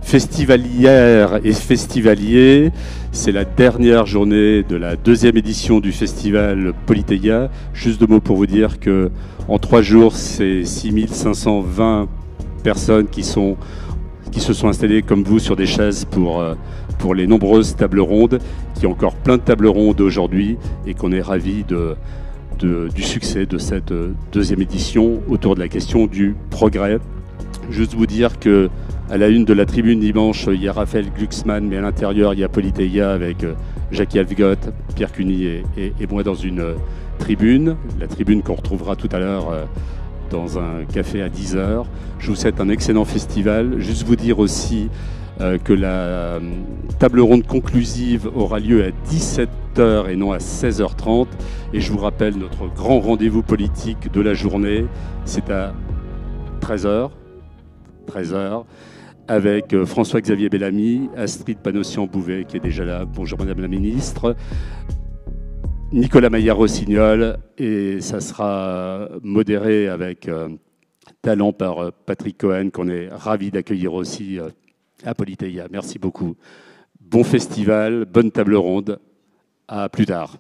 Festivalières et festivaliers, c'est la dernière journée de la deuxième édition du festival Polyteia. Juste deux mots pour vous dire que en 3 jours, c'est 6520 personnes qui se sont installées comme vous sur des chaises pour les nombreuses tables rondes, qui ont encore plein de tables rondes aujourd'hui et qu'on est ravis du succès de cette deuxième édition autour de la question du progrès. Juste vous dire que à la une de la tribune dimanche, il y a Raphaël Glucksmann, mais à l'intérieur, il y a Polyteia avec Jackie Alvgoth, Pierre Cuny et moi dans une tribune. La tribune qu'on retrouvera tout à l'heure dans un café à 10h. Je vous souhaite un excellent festival. Juste vous dire aussi que la table ronde conclusive aura lieu à 17h et non à 16h30. Et je vous rappelle notre grand rendez-vous politique de la journée, c'est à 13h. Avec François-Xavier Bellamy, Astrid Panosyan-Bouvet qui est déjà là, bonjour Madame la Ministre, Nicolas Maillard-Rossignol, et ça sera modéré avec talent par Patrick Cohen, qu'on est ravis d'accueillir aussi à Polyteia. Merci beaucoup. Bon festival, bonne table ronde, à plus tard.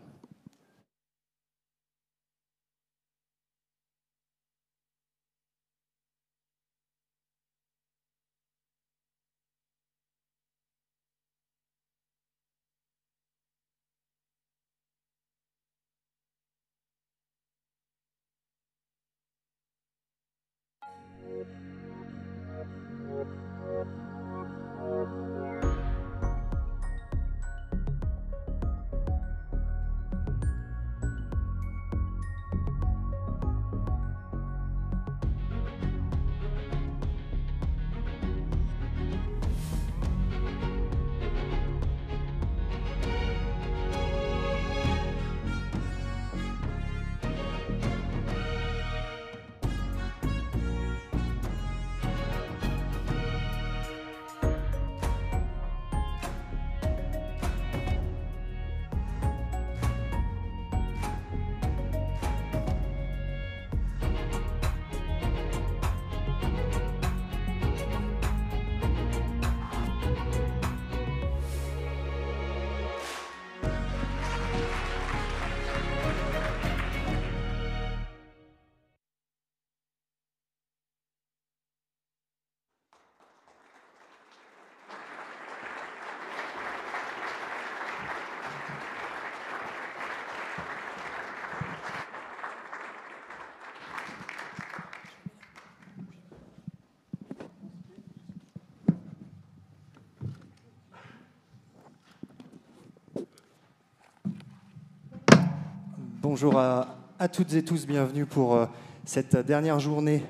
Bonjour à toutes et tous, bienvenue pour cette dernière journée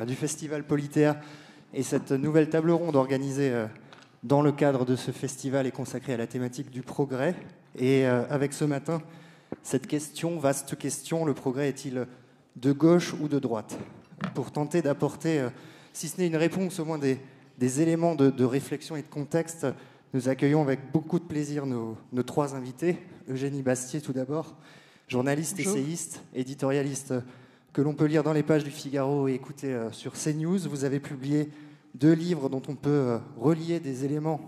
du Festival Polytea et cette nouvelle table ronde organisée dans le cadre de ce festival et consacrée à la thématique du progrès. Et avec ce matin, cette question, vaste question, le progrès est-il de gauche ou de droite? Pour tenter d'apporter, si ce n'est une réponse, au moins des éléments de réflexion et de contexte, nous accueillons avec beaucoup de plaisir nos 3 invités. Eugénie Bastier tout d'abord, journaliste, essayiste, éditorialiste que l'on peut lire dans les pages du Figaro et écouter sur CNews. Vous avez publié 2 livres dont on peut relier des éléments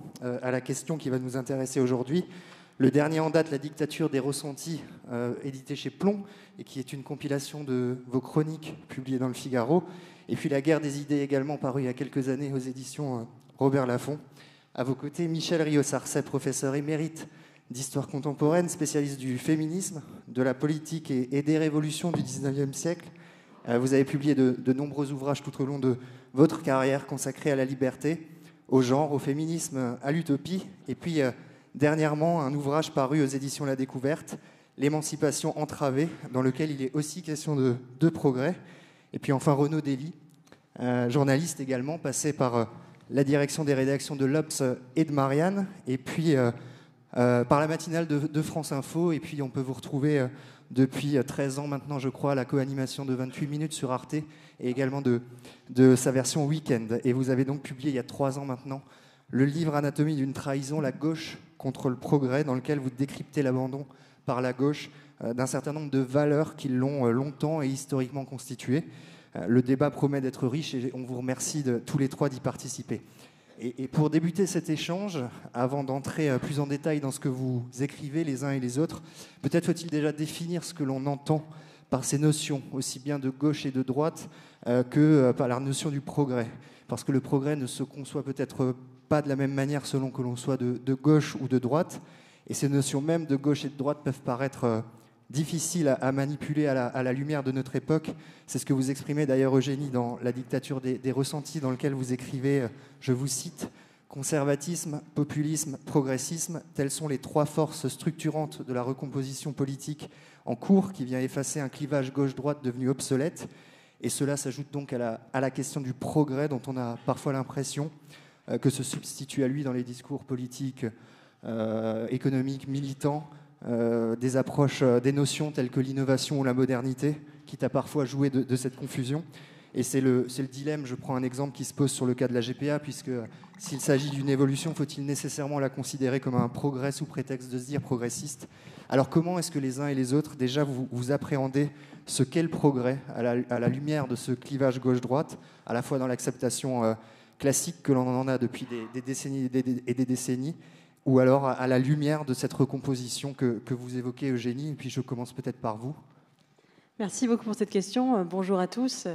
à la question qui va nous intéresser aujourd'hui. Le dernier en date, La dictature des ressentis, édité chez Plomb, et qui est une compilation de vos chroniques publiées dans le Figaro. Et puis La guerre des idées, également paru il y a quelques années aux éditions Robert Laffont. À vos côtés, Michel Riosarcet, professeur émérite d'histoire contemporaine, spécialiste du féminisme, de la politique et des révolutions du 19e siècle. Vous avez publié de nombreux ouvrages tout au long de votre carrière consacrés à la liberté, au genre, au féminisme, à l'utopie. Et puis, dernièrement, un ouvrage paru aux éditions La Découverte, L'émancipation entravée, dans lequel il est aussi question de progrès. Et puis enfin, Renaud Dely, journaliste également, passé par la direction des rédactions de l'Obs et de Marianne, et puis par la matinale de France Info, et puis on peut vous retrouver depuis 13 ans maintenant, je crois, à la co-animation de 28 minutes sur Arte, et également de sa version week-end. Et vous avez donc publié il y a 3 ans maintenant le livre Anatomie d'une trahison, la gauche contre le progrès, dans lequel vous décryptez l'abandon par la gauche d'un certain nombre de valeurs qui l'ont longtemps et historiquement constitué. Le débat promet d'être riche et on vous remercie tous les 3 d'y participer. Et pour débuter cet échange, avant d'entrer plus en détail dans ce que vous écrivez les uns et les autres, peut-être faut-il déjà définir ce que l'on entend par ces notions, aussi bien de gauche et de droite que par la notion du progrès. Parce que le progrès ne se conçoit peut-être pas de la même manière selon que l'on soit de gauche ou de droite. Et ces notions même de gauche et de droite peuvent paraître difficiles à manipuler à la lumière de notre époque. C'est ce que vous exprimez d'ailleurs, Eugénie, dans La dictature des ressentis, dans lequel vous écrivez, je vous cite, « Conservatisme, populisme, progressisme, telles sont les trois forces structurantes de la recomposition politique en cours qui vient effacer un clivage gauche-droite devenu obsolète. » Et cela s'ajoute donc à la question du progrès dont on a parfois l'impression que se substitue à lui dans les discours politiques, économiques, militants, des approches, des notions telles que l'innovation ou la modernité, quitte à parfois jouer de cette confusion. Et c'est le dilemme, je prends un exemple qui se pose sur le cas de la GPA, puisque s'il s'agit d'une évolution, faut-il nécessairement la considérer comme un progrès sous prétexte de se dire progressiste? Alors comment est-ce que les uns et les autres, déjà, vous appréhendez ce qu'est le progrès à la lumière de ce clivage gauche-droite, à la fois dans l'acceptation classique que l'on en a depuis des décennies et des décennies, ou alors à la lumière de cette recomposition que vous évoquez, Eugénie? Et puis je commence peut-être par vous. Merci beaucoup pour cette question. Bonjour à tous.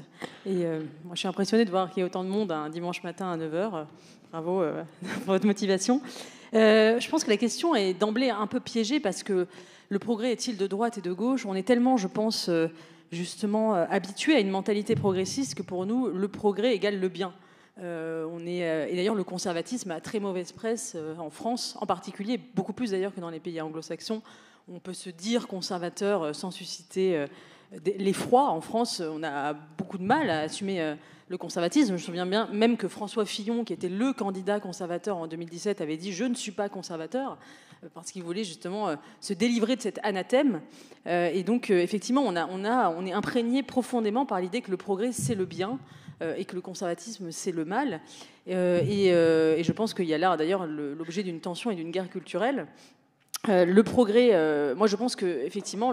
Et moi, je suis impressionnée de voir qu'il y a autant de monde un dimanche matin à 9h. Bravo pour votre motivation. Je pense que la question est d'emblée un peu piégée parce que le progrès est-il de droite et de gauche? On est tellement, je pense, justement habitué à une mentalité progressiste que pour nous, le progrès égale le bien. Et d'ailleurs, le conservatisme a très mauvaise presse en France, en particulier, beaucoup plus d'ailleurs que dans les pays anglo-saxons. On peut se dire conservateur sans susciter l'effroi. En France, on a beaucoup de mal à assumer le conservatisme. Je me souviens bien même que François Fillon, qui était le candidat conservateur en 2017, avait dit « je ne suis pas conservateur » parce qu'il voulait justement se délivrer de cet anathème. Et donc, effectivement, on est imprégné profondément par l'idée que le progrès, c'est le bien et que le conservatisme, c'est le mal. Et je pense qu'il y a là, d'ailleurs, l'objet d'une tension et d'une guerre culturelle. Le progrès, moi, je pense qu'effectivement,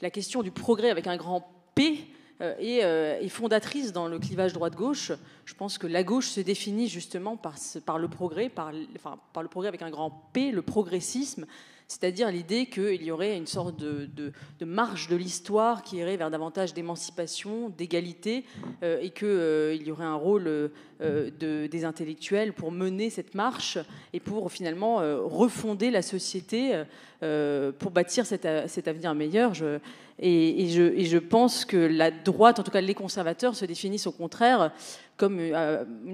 la question du progrès avec un grand P est fondatrice dans le clivage droite-gauche. Je pense que la gauche se définit justement par le progrès, par le progrès avec un grand P, le progressisme, c'est-à-dire l'idée qu'il y aurait une sorte de marche de l'histoire qui irait vers davantage d'émancipation, d'égalité, et qu'il y aurait un rôle des intellectuels pour mener cette marche et pour finalement refonder la société pour bâtir cet avenir meilleur. Et je pense que la droite, en tout cas les conservateurs, se définissent au contraire comme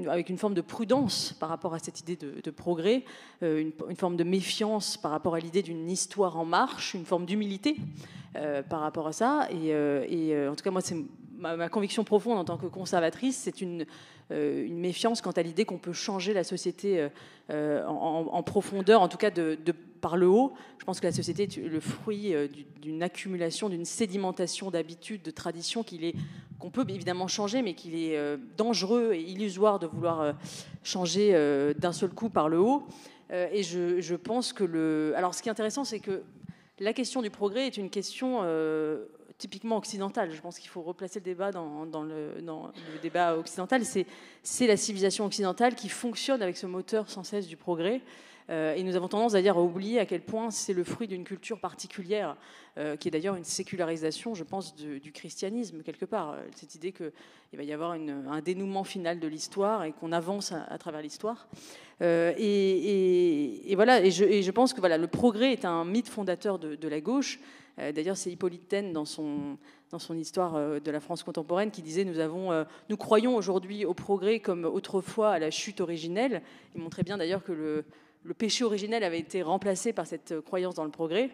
avec une forme de prudence par rapport à cette idée de progrès, une forme de méfiance par rapport à l'idée d'une histoire en marche, une forme d'humilité par rapport à ça. Et en tout cas, moi, c'est ma conviction profonde en tant que conservatrice, c'est une méfiance quant à l'idée qu'on peut changer la société en profondeur, en tout cas par le haut. Je pense que la société est le fruit d'une accumulation, d'une sédimentation d'habitudes, de traditions qu'on peut évidemment changer, mais qu'il est dangereux et illusoire de vouloir changer d'un seul coup par le haut. Et je pense que Alors, ce qui est intéressant, c'est que la question du progrès est une question typiquement occidentale. Je pense qu'il faut replacer le débat dans le débat occidental. C'est la civilisation occidentale qui fonctionne avec ce moteur sans cesse du progrès. Et nous avons tendance d'ailleurs à oublier à quel point c'est le fruit d'une culture particulière, qui est d'ailleurs une sécularisation, je pense, du christianisme, quelque part. Cette idée qu'il va y avoir un dénouement final de l'histoire et qu'on avance à travers l'histoire. Et voilà. Et je pense que voilà, le progrès est un mythe fondateur de la gauche. D'ailleurs, c'est Hippolyte Taine, dans son histoire de la France contemporaine, qui disait nous croyons aujourd'hui au progrès comme autrefois à la chute originelle. Il montrait bien d'ailleurs que le péché originel avait été remplacé par cette croyance dans le progrès.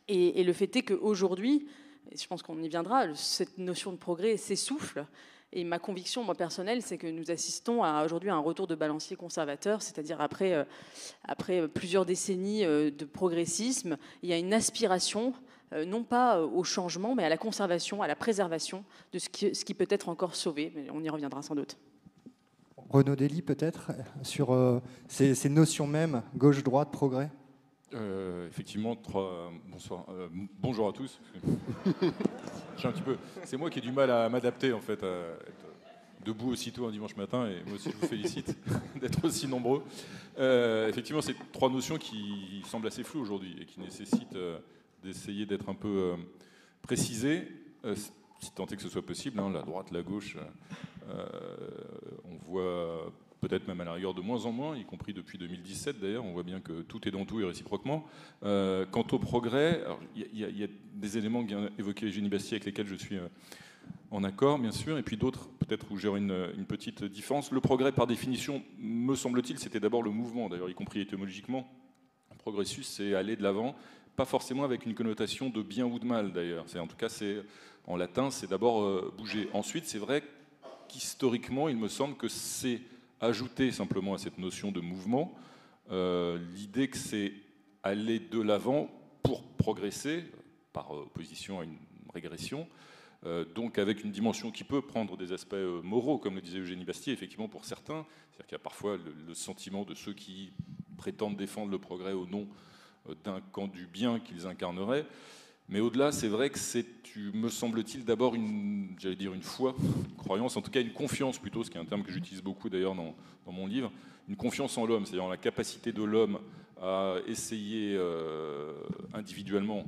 Et le fait est qu'aujourd'hui, et je pense qu'on y viendra, cette notion de progrès s'essouffle. Et ma conviction, moi, personnelle, c'est que nous assistons aujourd'hui à un retour de balancier conservateur, c'est-à-dire après plusieurs décennies de progressisme, il y a une aspiration, non pas au changement, mais à la conservation, à la préservation de ce qui peut être encore sauvé. Mais on y reviendra sans doute. Renaud Dely, peut-être, sur ces notions mêmes, gauche-droite, progrès? Effectivement, bonsoir. Bonjour à tous. C'est moi qui ai du mal à m'adapter, en fait. debout aussitôt un dimanche matin, et moi aussi je vous félicite d'être aussi nombreux. Effectivement, c'est 3 notions qui semblent assez floues aujourd'hui et qui nécessitent d'essayer d'être un peu précisées, si tant est que ce soit possible, hein, la droite, la gauche, on voit peut-être même à la rigueur de moins en moins, y compris depuis 2017 d'ailleurs, on voit bien que tout est dans tout et réciproquement. Quant au progrès, il y a des éléments qu'a évoqué Eugénie Bastier avec lesquels je suis en accord, bien sûr, et puis d'autres, peut-être où j'aurai une petite différence. Le progrès, par définition, me semble-t-il, c'était d'abord le mouvement, d'ailleurs, y compris étymologiquement. Progressus, c'est aller de l'avant, pas forcément avec une connotation de bien ou de mal, d'ailleurs. En tout cas, en latin, c'est d'abord bouger. Ensuite, c'est vrai qu'historiquement, il me semble que c'est ajouter simplement à cette notion de mouvement l'idée que c'est aller de l'avant pour progresser, par opposition à une régression, donc avec une dimension qui peut prendre des aspects moraux, comme le disait Eugénie Bastier, effectivement pour certains. C'est-à-dire qu'il y a parfois le sentiment de ceux qui prétendent défendre le progrès au nom d'un camp du bien qu'ils incarneraient. Mais au-delà, c'est vrai que c'est, me semble-t-il, d'abord une foi, une croyance, en tout cas une confiance plutôt, ce qui est un terme que j'utilise beaucoup d'ailleurs dans mon livre, une confiance en l'homme, c'est-à-dire en la capacité de l'homme à essayer individuellement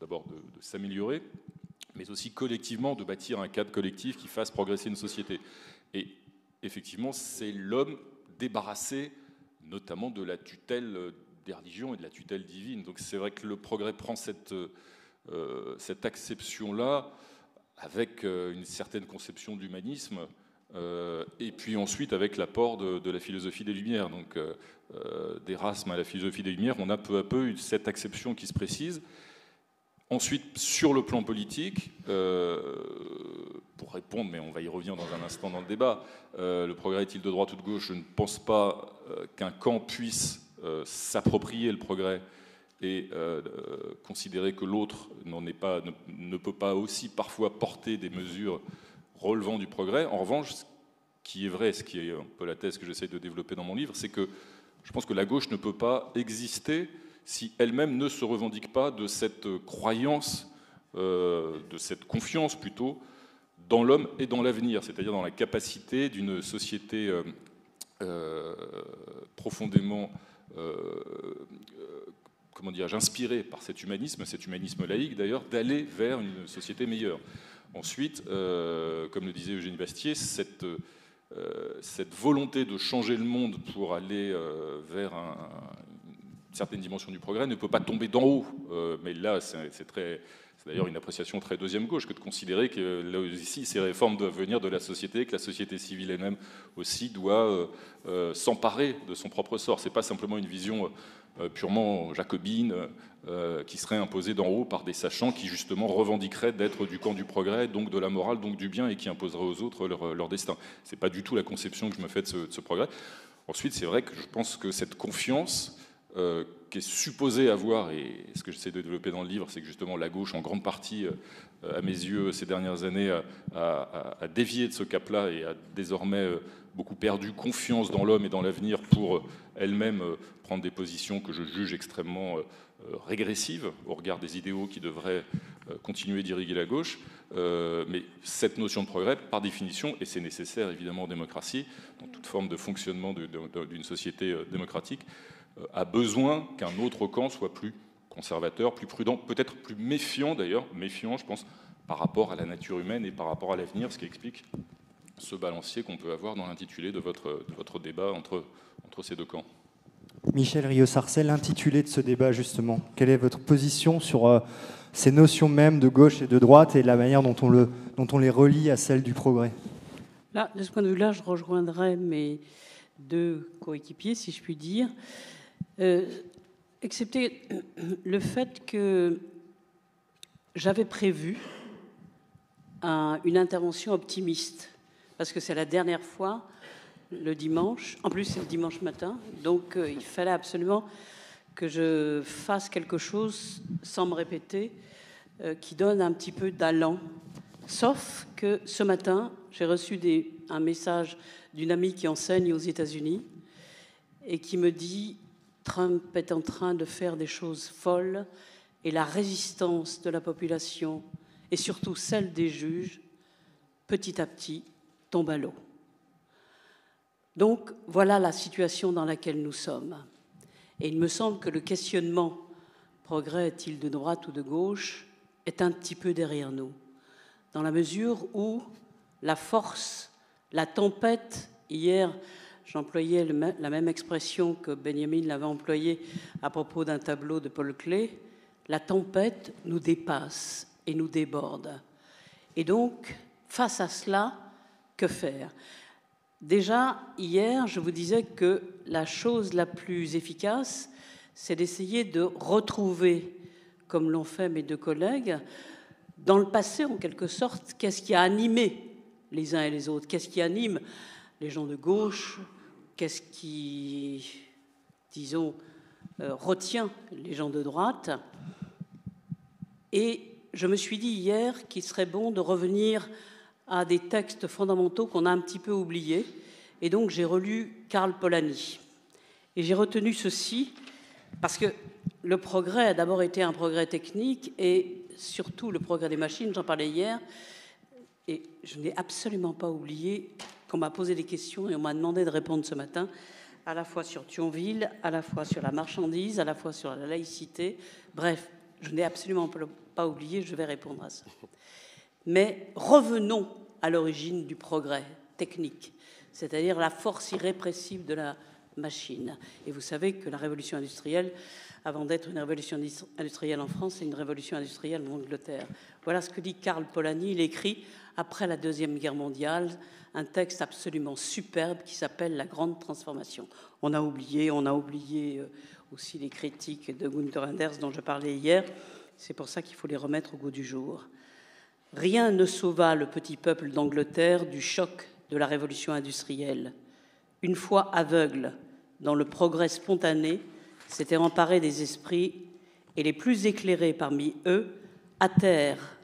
d'abord de s'améliorer, mais aussi collectivement de bâtir un cadre collectif qui fasse progresser une société. Et effectivement, c'est l'homme débarrassé notamment de la tutelle des religions et de la tutelle divine. Donc c'est vrai que le progrès prend cette acception-là avec une certaine conception d'humanisme et puis ensuite avec l'apport de la philosophie des Lumières. Donc d'Erasme à la philosophie des Lumières, on a peu à peu cette acception qui se précise. Ensuite, sur le plan politique, pour répondre, mais on va y revenir dans un instant dans le débat, le progrès est-il de droite ou de gauche? Je ne pense pas qu'un camp puisse s'approprier le progrès et considérer que l'autre ne peut pas aussi parfois porter des mesures relevant du progrès. En revanche, ce qui est vrai, ce qui est un peu la thèse que j'essaie de développer dans mon livre, c'est que je pense que la gauche ne peut pas exister si elle-même ne se revendique pas de cette croyance, de cette confiance plutôt, dans l'homme et dans l'avenir, c'est-à-dire dans la capacité d'une société profondément inspirée par cet humanisme laïque d'ailleurs, d'aller vers une société meilleure. Ensuite, comme le disait Eugénie Bastier, cette volonté de changer le monde pour aller vers une certaine dimension du progrès ne peut pas tomber d'en haut. Mais là, c'est d'ailleurs une appréciation très deuxième gauche que de considérer que là aussi ces réformes doivent venir de la société, que la société civile elle-même aussi doit s'emparer de son propre sort. C'est pas simplement une vision purement jacobine qui serait imposée d'en haut par des sachants qui justement revendiqueraient d'être du camp du progrès, donc de la morale, donc du bien, et qui imposeraient aux autres leur destin. C'est pas du tout la conception que je me fais de ce progrès. Ensuite, c'est vrai que je pense que cette confiance qui est supposée avoir, et ce que j'essaie de développer dans le livre, c'est que justement la gauche, en grande partie, à mes yeux, ces dernières années, a dévié de ce cap-là et a désormais beaucoup perdu confiance dans l'homme et dans l'avenir pour elle-même prendre des positions que je juge extrêmement régressives au regard des idéaux qui devraient continuer d'irriguer la gauche. Mais cette notion de progrès, par définition, et c'est nécessaire évidemment en démocratie, dans toute forme de fonctionnement d'une société démocratique, a besoin qu'un autre camp soit plus conservateur, plus prudent, peut-être plus méfiant d'ailleurs, je pense, par rapport à la nature humaine et par rapport à l'avenir, ce qui explique ce balancier qu'on peut avoir dans l'intitulé de votre débat entre ces deux camps. Michel Rieux-Sarcey, l'intitulé de ce débat justement, quelle est votre position sur ces notions même de gauche et de droite et la manière dont on les relie à celle du progrès? Là, de ce point de vue-là, je rejoindrai mes deux coéquipiers, si je puis dire, excepté le fait que j'avais prévu une intervention optimiste, parce que c'est la dernière fois, le dimanche, en plus c'est le dimanche matin, donc il fallait absolument que je fasse quelque chose, sans me répéter, qui donne un petit peu d'allant. Sauf que ce matin, j'ai reçu un message d'une amie qui enseigne aux États-Unis et qui me dit « Trump est en train de faire des choses folles et la résistance de la population et surtout celle des juges, petit à petit, tombe à l'eau. Donc, voilà la situation dans laquelle nous sommes. Et il me semble que le questionnement « progrès est-il de droite ou de gauche ?» est un petit peu derrière nous, dans la mesure où la force, la tempête, hier j'employais la même expression que Benjamin l'avait employée à propos d'un tableau de Paul Klee, la tempête nous dépasse et nous déborde. Et donc, face à cela, que faire ? Déjà, hier, je vous disais que la chose la plus efficace, c'est d'essayer de retrouver, comme l'ont fait mes deux collègues, dans le passé, en quelque sorte, qu'est-ce qui a animé les uns et les autres, qu'est-ce qui anime les gens de gauche, qu'est-ce qui, disons, retient les gens de droite. Et je me suis dit hier qu'il serait bon de revenir à des textes fondamentaux qu'on a un petit peu oubliés. Et donc, j'ai relu Karl Polanyi. Et j'ai retenu ceci, parce que le progrès a d'abord été un progrès technique, et surtout le progrès des machines, j'en parlais hier, et je n'ai absolument pas oublié qu'on m'a posé des questions et on m'a demandé de répondre ce matin, à la fois sur Thionville, à la fois sur la marchandise, à la fois sur la laïcité. Bref, je n'ai absolument pas oublié, je vais répondre à ça. Mais revenons à l'origine du progrès technique, c'est-à-dire la force irrépressible de la machine. Et vous savez que la révolution industrielle, avant d'être une révolution industrielle en France, c'est une révolution industrielle en Angleterre. Voilà ce que dit Karl Polanyi. Il écrit, après la Deuxième Guerre mondiale, un texte absolument superbe qui s'appelle « La grande transformation ». On a oublié aussi les critiques de Gunther Anders dont je parlais hier. C'est pour ça qu'il faut les remettre au goût du jour. Rien ne sauva le petit peuple d'Angleterre du choc de la révolution industrielle. Une fois aveugle dans le progrès spontané, s'était emparé des esprits et les plus éclairés parmi eux hâtèrent,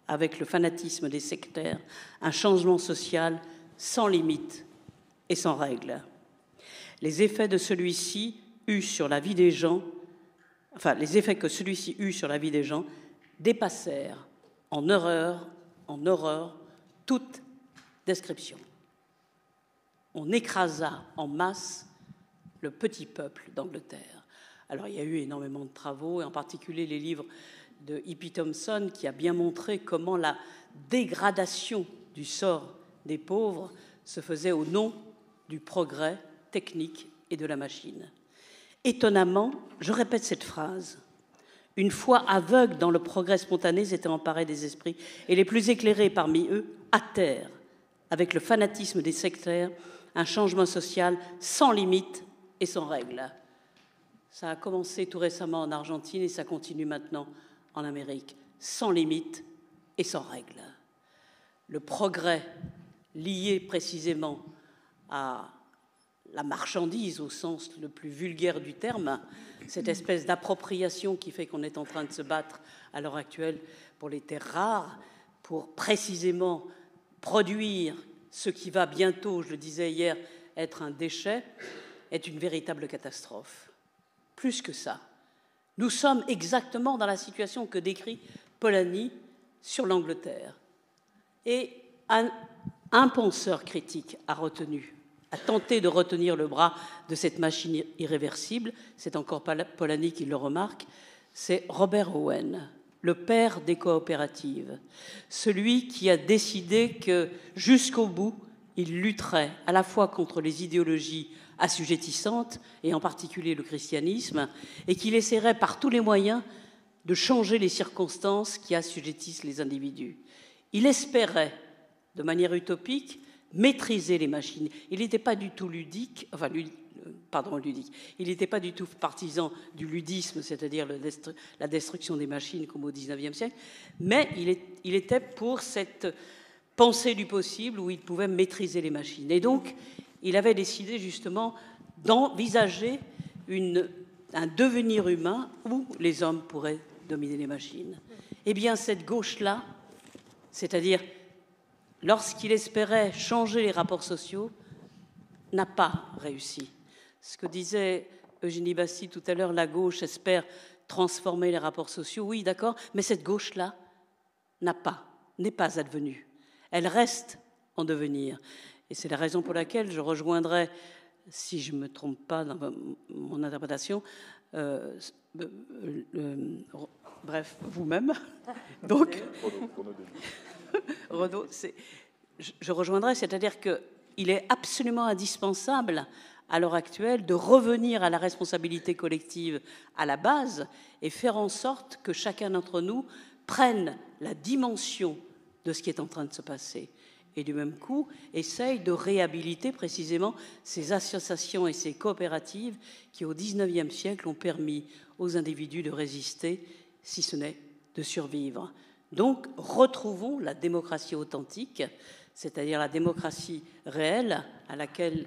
avec le fanatisme des sectaires, un changement social sans limite et sans règle. Les effets que celui-ci eut sur la vie des gens dépassèrent en horreur toute description. On écrasa en masse le petit peuple d'Angleterre. Alors, il y a eu énormément de travaux, et en particulier les livres de Hippie Thompson, qui a bien montré comment la dégradation du sort des pauvres se faisait au nom du progrès technique et de la machine. Étonnamment, je répète cette phrase, une fois aveugles dans le progrès spontané, s'étaient emparés des esprits, et les plus éclairés parmi eux hâtèrent, avec le fanatisme des sectaires, un changement social sans limite et sans règle. Ça a commencé tout récemment en Argentine et ça continue maintenant en Amérique, sans limite et sans règle. Le progrès lié précisément à la marchandise au sens le plus vulgaire du terme, cette espèce d'appropriation qui fait qu'on est en train de se battre à l'heure actuelle pour les terres rares, pour précisément produire ce qui va bientôt, je le disais hier, être un déchet, est une véritable catastrophe. Plus que ça, nous sommes exactement dans la situation que décrit Polanyi sur l'Angleterre. Et un penseur critique a tenté de retenir le bras de cette machine irréversible, c'est encore Polanyi qui le remarque, c'est Robert Owen, le père des coopératives, celui qui a décidé que jusqu'au bout, il lutterait à la fois contre les idéologies assujettissantes, et en particulier le christianisme, et qu'il essaierait par tous les moyens de changer les circonstances qui assujettissent les individus. Il espérait, de manière utopique, maîtriser les machines. Il n'était pas du tout ludique, il n'était pas du tout partisan du ludisme, c'est-à-dire la destruction des machines comme au XIXe siècle, mais il était pour cette pensée du possible où il pouvait maîtriser les machines. Et donc, il avait décidé justement d'envisager un devenir humain où les hommes pourraient dominer les machines. Eh bien, cette gauche-là, c'est-à-dire lorsqu'il espérait changer les rapports sociaux, n'a pas réussi. Ce que disait Eugénie Bastille tout à l'heure, la gauche espère transformer les rapports sociaux, oui, d'accord, mais cette gauche-là n'est pas advenue. Elle reste en devenir. Et c'est la raison pour laquelle je rejoindrai, si je ne me trompe pas dans mon interprétation, bref, vous-même. Donc, Renaud, je rejoindrai, c'est-à-dire qu'il est absolument indispensable à l'heure actuelle de revenir à la responsabilité collective à la base et faire en sorte que chacun d'entre nous prenne la dimension de ce qui est en train de se passer et du même coup essaye de réhabiliter précisément ces associations et ces coopératives qui au XIXe siècle ont permis aux individus de résister, si ce n'est de survivre. Donc retrouvons la démocratie authentique, c'est-à-dire la démocratie réelle à laquelle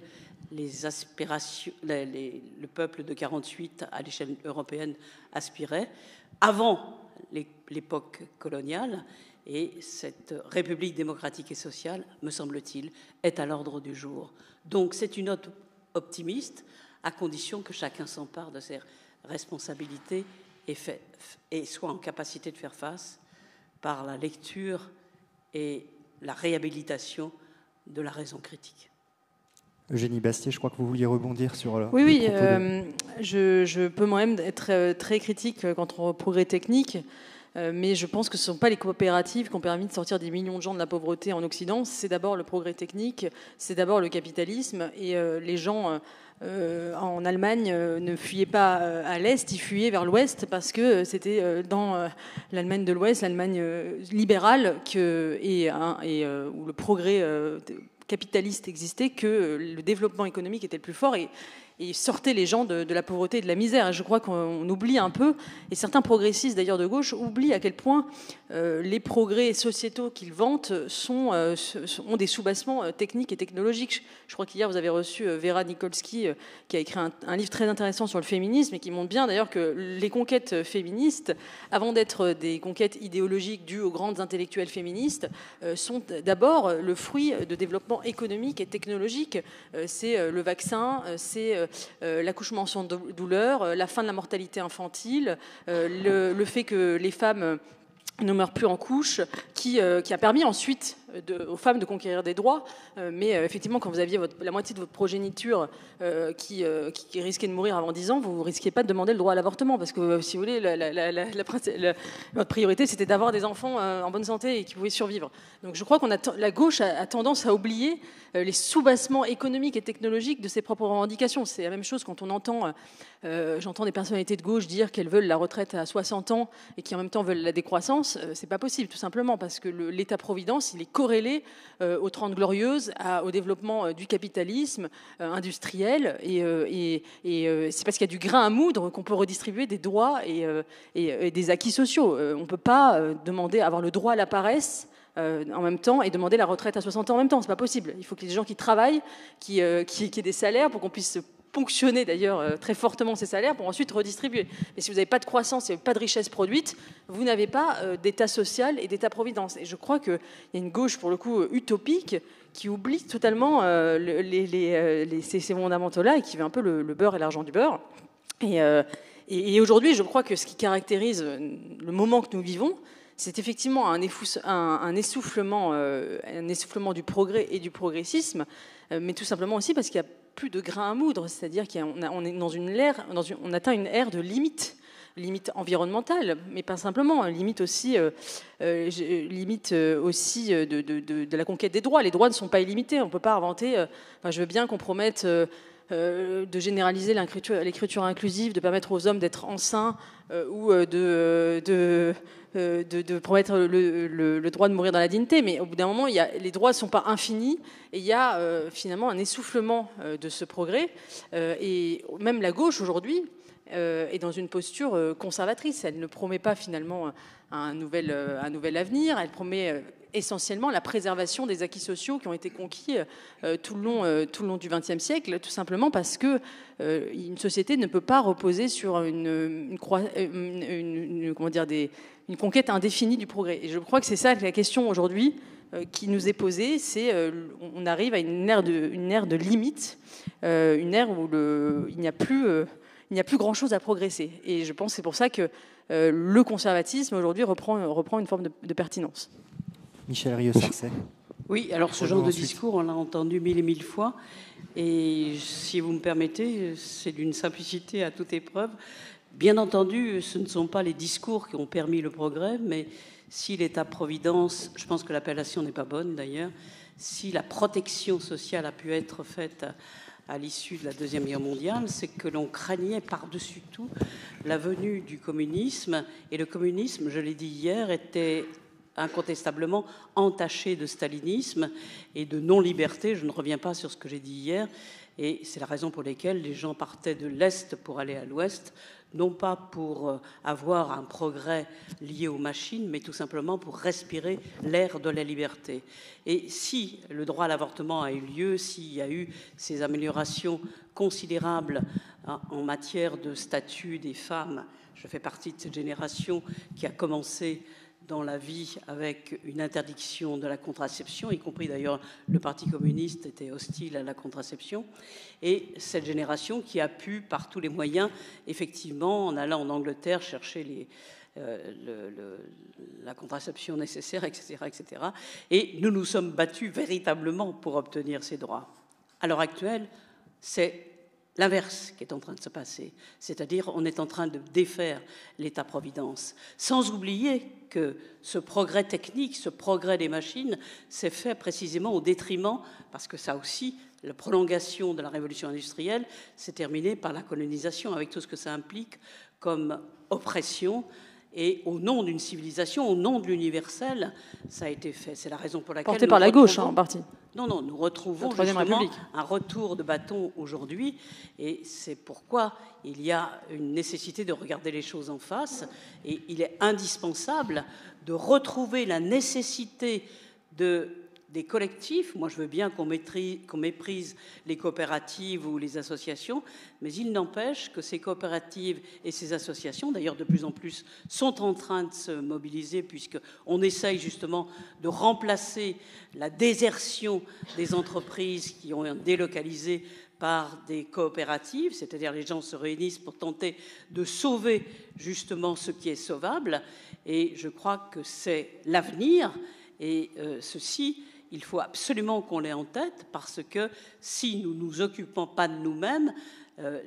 les aspirations, le peuple de 48 à l'échelle européenne aspirait avant l'époque coloniale, et cette République démocratique et sociale, me semble-t-il, est à l'ordre du jour. Donc c'est une note optimiste, à condition que chacun s'empare de ses responsabilités et soit en capacité de faire face par la lecture et la réhabilitation de la raison critique. Eugénie Bastier, je crois que vous vouliez rebondir sur le Oui, je peux moi-même être très critique quant au progrès technique, mais je pense que ce ne sont pas les coopératives qui ont permis de sortir des millions de gens de la pauvreté en Occident. C'est d'abord le progrès technique, c'est d'abord le capitalisme, et les gens en Allemagne ne fuyaient pas à l'Est, ils fuyaient vers l'Ouest parce que c'était dans l'Allemagne de l'Ouest, l'Allemagne libérale, où le progrès capitaliste existait, que le développement économique était le plus fort et sortait les gens de la pauvreté et de la misère. Et je crois qu'on oublie un peu, et certains progressistes d'ailleurs de gauche oublient à quel point les progrès sociétaux qu'ils vantent ont des soubassements techniques et technologiques. Je crois qu'hier vous avez reçu Vera Nikolsky qui a écrit un livre très intéressant sur le féminisme et qui montre bien d'ailleurs que les conquêtes féministes, avant d'être des conquêtes idéologiques dues aux grandes intellectuelles féministes, sont d'abord le fruit de développement économique et technologique. C'est le vaccin, c'est l'accouchement sans douleur, la fin de la mortalité infantile, le fait que les femmes ne meurent plus en couche, qui a permis ensuite aux femmes de conquérir des droits, mais effectivement, quand vous aviez la moitié de votre progéniture qui risquait de mourir avant 10 ans, vous ne risquiez pas de demander le droit à l'avortement, parce que, si vous voulez, votre priorité, c'était d'avoir des enfants en bonne santé et qui pouvaient survivre. Donc je crois que la gauche a tendance à oublier les soubassements économiques et technologiques de ses propres revendications. C'est la même chose quand on entend, j'entends des personnalités de gauche dire qu'elles veulent la retraite à 60 ans et qui en même temps veulent la décroissance. C'est pas possible, tout simplement, parce que l'État-providence, il est corrélé aux 30 Glorieuses, au développement du capitalisme industriel, et c'est parce qu'il y a du grain à moudre qu'on peut redistribuer des droits et des acquis sociaux. On ne peut pas demander avoir le droit à la paresse en même temps et demander la retraite à 60 ans en même temps, c'est pas possible. Il faut qu'il y ait des gens qui travaillent, qu'il y ait des salaires pour qu'on puisse ponctionner d'ailleurs très fortement ces salaires pour ensuite redistribuer. Mais si vous n'avez pas de croissance, si vous n'avez pas de richesse produite, vous n'avez pas d'état social et d'état-providence. Et je crois qu'il y a une gauche, pour le coup, utopique, qui oublie totalement ces fondamentaux-là et qui veut un peu le beurre et l'argent du beurre. Et aujourd'hui, je crois que ce qui caractérise le moment que nous vivons, c'est effectivement un essoufflement du progrès et du progressisme, mais tout simplement aussi parce qu'il n'y a plus de grain à moudre, c'est-à-dire qu'on est on atteint une ère de limite environnementale, mais pas simplement, limite aussi de la conquête des droits. Les droits ne sont pas illimités, on ne peut pas inventer. Je veux bien qu'on promette de généraliser l'écriture inclusive, de permettre aux hommes d'être enceints ou de promettre le droit de mourir dans la dignité, mais au bout d'un moment, les droits ne sont pas infinis et il y a finalement un essoufflement de ce progrès. Et même la gauche aujourd'hui est dans une posture conservatrice. Elle ne promet pas finalement un nouvel avenir, elle promet essentiellement la préservation des acquis sociaux qui ont été conquis tout le long du XXe siècle, tout simplement parce que une société ne peut pas reposer sur une conquête indéfinie du progrès. Et je crois que c'est ça la question aujourd'hui qui nous est posée, c'est on arrive à une ère de limite, une ère où il n'y a plus grand-chose à progresser. Et je pense que c'est pour ça que le conservatisme aujourd'hui reprend une forme de pertinence. Michel Rieux-Sarcey. Oui, alors ce genre de discours, on l'a entendu mille et mille fois. Et si vous me permettez, c'est d'une simplicité à toute épreuve. Bien entendu, ce ne sont pas les discours qui ont permis le progrès, mais si l'État-providence, je pense que l'appellation n'est pas bonne d'ailleurs, si la protection sociale a pu être faite à l'issue de la Deuxième Guerre mondiale, c'est que l'on craignait par-dessus tout la venue du communisme. Et le communisme, je l'ai dit hier, était incontestablement entaché de stalinisme et de non-liberté. Je ne reviens pas sur ce que j'ai dit hier. Et c'est la raison pour laquelle les gens partaient de l'Est pour aller à l'Ouest, non pas pour avoir un progrès lié aux machines, mais tout simplement pour respirer l'air de la liberté. Et si le droit à l'avortement a eu lieu, s'il y a eu ces améliorations considérables en matière de statut des femmes, je fais partie de cette génération qui a commencé dans la vie avec une interdiction de la contraception, y compris d'ailleurs le Parti communiste était hostile à la contraception, et cette génération qui a pu, par tous les moyens, effectivement, en allant en Angleterre chercher la contraception nécessaire, etc., etc. Et nous nous sommes battus véritablement pour obtenir ces droits. À l'heure actuelle, c'est l'inverse qui est en train de se passer, c'est-à-dire on est en train de défaire l'État-providence, sans oublier que ce progrès technique, ce progrès des machines s'est fait précisément au détriment, parce que ça aussi, la prolongation de la révolution industrielle s'est terminée par la colonisation, avec tout ce que ça implique comme oppression. Et au nom d'une civilisation, au nom de l'universel, ça a été fait. C'est la raison pour laquelle... Porté par la gauche, en partie. Non, nous retrouvons justement un retour de bâton aujourd'hui. Et c'est pourquoi il y a une nécessité de regarder les choses en face. Et il est indispensable de retrouver la nécessité des collectifs. Moi, je veux bien qu'on méprise les coopératives ou les associations, mais il n'empêche que ces coopératives et ces associations, d'ailleurs de plus en plus, sont en train de se mobiliser, puisqu'on essaye justement de remplacer la désertion des entreprises qui ont délocalisé par des coopératives, c'est-à-dire les gens se réunissent pour tenter de sauver justement ce qui est sauvable. Et je crois que c'est l'avenir, et ceci... Il faut absolument qu'on l'ait en tête, parce que si nous ne nous occupons pas de nous-mêmes,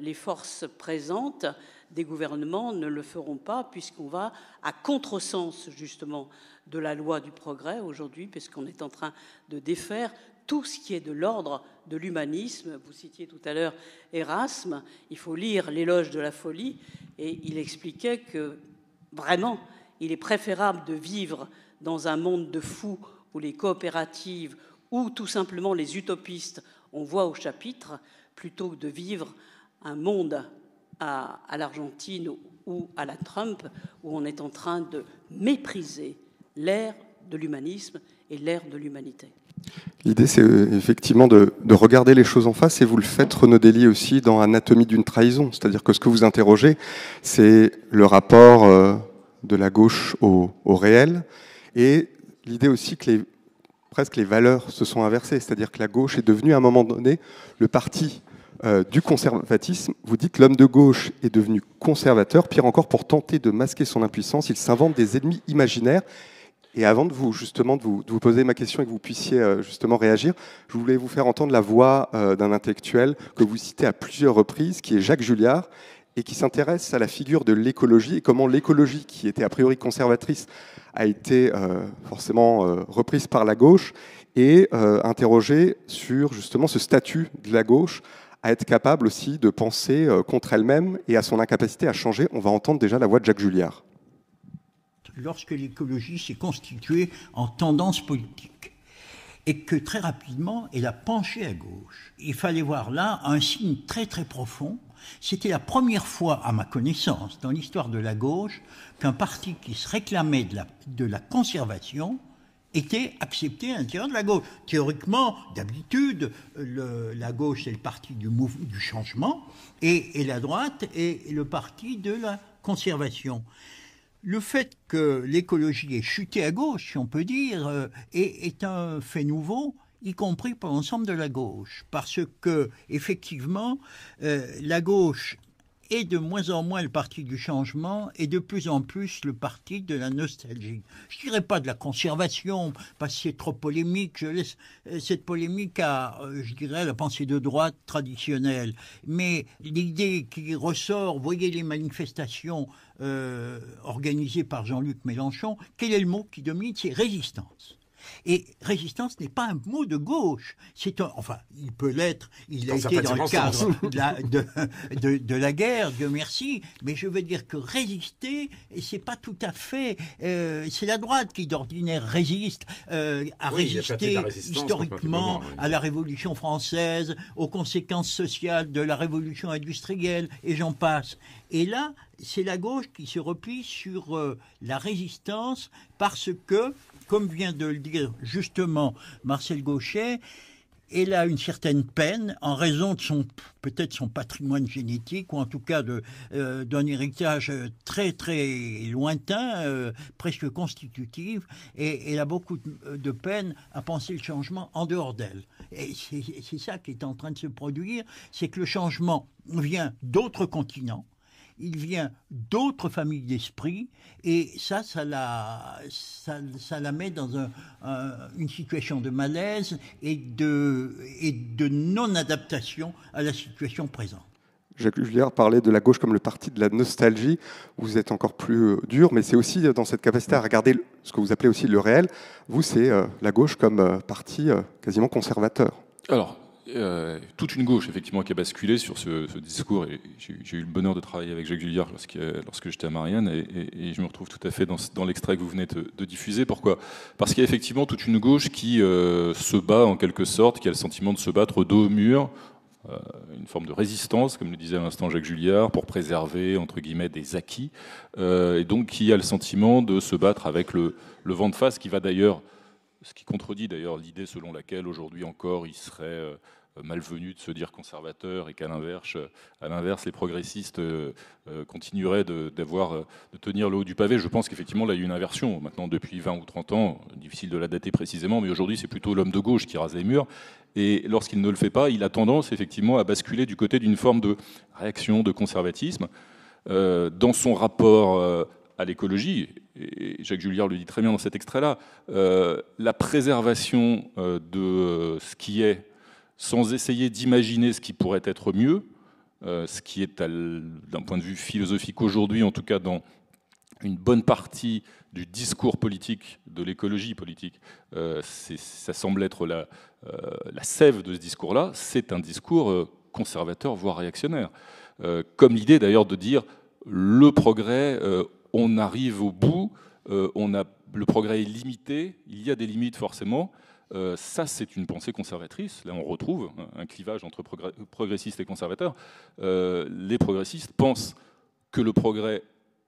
les forces présentes des gouvernements ne le feront pas, puisqu'on va à contresens justement de la loi du progrès aujourd'hui, puisqu'on est en train de défaire tout ce qui est de l'ordre de l'humanisme. Vous citiez tout à l'heure Erasme, il faut lire l'Éloge de la folie, et il expliquait que vraiment il est préférable de vivre dans un monde de fous où les coopératives ou tout simplement les utopistes, on voit au chapitre, plutôt que de vivre un monde à l'Argentine ou à la Trump, où on est en train de mépriser l'ère de l'humanisme et l'ère de l'humanité. L'idée, c'est effectivement de regarder les choses en face, et vous le faites, Renaud Dely, aussi dans Anatomie d'une trahison. C'est-à-dire que ce que vous interrogez, c'est le rapport de la gauche au réel, et l'idée aussi que presque les valeurs se sont inversées, c'est-à-dire que la gauche est devenue à un moment donné le parti du conservatisme. Vous dites l'homme de gauche est devenu conservateur, pire encore, pour tenter de masquer son impuissance, il s'invente des ennemis imaginaires. Et avant de vous poser ma question et que vous puissiez justement réagir, je voulais vous faire entendre la voix d'un intellectuel que vous citez à plusieurs reprises, qui est Jacques Julliard, et qui s'intéresse à la figure de l'écologie et comment l'écologie, qui était a priori conservatrice, a été forcément reprise par la gauche, et interrogée sur justement ce statut de la gauche à être capable aussi de penser contre elle-même et à son incapacité à changer. On va entendre déjà la voix de Jacques Julliard. Lorsque l'écologie s'est constituée en tendance politique et que très rapidement elle a penché à gauche, il fallait voir là un signe très très profond. C'était la première fois, à ma connaissance, dans l'histoire de la gauche, qu'un parti qui se réclamait de la conservation était accepté à l'intérieur de la gauche. Théoriquement, d'habitude, la gauche c'est le parti du changement, et la droite est le parti de la conservation. Le fait que l'écologie ait chuté à gauche, si on peut dire, est un fait nouveau, y compris pour l'ensemble de la gauche, parce que effectivement, la gauche est de moins en moins le parti du changement et de plus en plus le parti de la nostalgie. Je ne dirais pas de la conservation, parce que c'est trop polémique, je laisse cette polémique à, je dirais, la pensée de droite traditionnelle. Mais l'idée qui ressort, voyez les manifestations organisées par Jean-Luc Mélenchon, quel est le mot qui domine? C'est résistance. Et résistance n'est pas un mot de gauche. Enfin, il peut l'être. Il a été dans le cadre de la guerre, Dieu merci. Mais je veux dire que résister, c'est pas tout à fait. C'est la droite qui d'ordinaire résiste, a résisté historiquement à la Révolution française, aux conséquences sociales de la Révolution industrielle, et j'en passe. Et là, c'est la gauche qui se replie sur la résistance parce que, comme vient de le dire justement Marcel Gauchet, elle a une certaine peine en raison de peut-être son patrimoine génétique, ou en tout cas d'un héritage très très lointain, presque constitutif, et elle a beaucoup de peine à penser le changement en dehors d'elle. Et c'est ça qui est en train de se produire, c'est que le changement vient d'autres continents, il vient d'autres familles d'esprit, et ça la met dans une situation de malaise et de non-adaptation à la situation présente. Jacques Julliard parlait de la gauche comme le parti de la nostalgie. Vous êtes encore plus dur, mais c'est aussi dans cette capacité à regarder ce que vous appelez aussi le réel. Vous, c'est la gauche comme parti quasiment conservateur. Alors, toute une gauche, effectivement, qui a basculé sur ce discours. Et j'ai eu le bonheur de travailler avec Jacques Julliard lorsque j'étais à Marianne, et je me retrouve tout à fait dans l'extrait que vous venez de diffuser. Pourquoi ? Parce qu'il y a effectivement toute une gauche qui se bat, en quelque sorte, qui a le sentiment de se battre dos au mur, une forme de résistance, comme le disait à l'instant Jacques Julliard, pour préserver, entre guillemets, des acquis, et donc qui a le sentiment de se battre avec le vent de face, qui va d'ailleurs, ce qui contredit d'ailleurs l'idée selon laquelle aujourd'hui encore il serait malvenu de se dire conservateur, et qu'à l'inverse, les progressistes continueraient de tenir le haut du pavé. Je pense qu'effectivement, là, il y a une inversion. Maintenant, depuis 20 ou 30 ans, difficile de la dater précisément, mais aujourd'hui, c'est plutôt l'homme de gauche qui rase les murs. Et lorsqu'il ne le fait pas, il a tendance, effectivement, à basculer du côté d'une forme de réaction, de conservatisme. Dans son rapport à l'écologie, et Jacques Julliard le dit très bien dans cet extrait-là, la préservation de ce qui est, sans essayer d'imaginer ce qui pourrait être mieux, ce qui est, d'un point de vue philosophique aujourd'hui, en tout cas dans une bonne partie du discours politique, de l'écologie politique, ça semble être la sève de ce discours-là, c'est un discours conservateur, voire réactionnaire. Comme l'idée d'ailleurs de dire le progrès, on arrive au bout, le progrès est limité, il y a des limites forcément. Ça, c'est une pensée conservatrice. Là, on retrouve un clivage entre progressistes et conservateurs. Les progressistes pensent que le progrès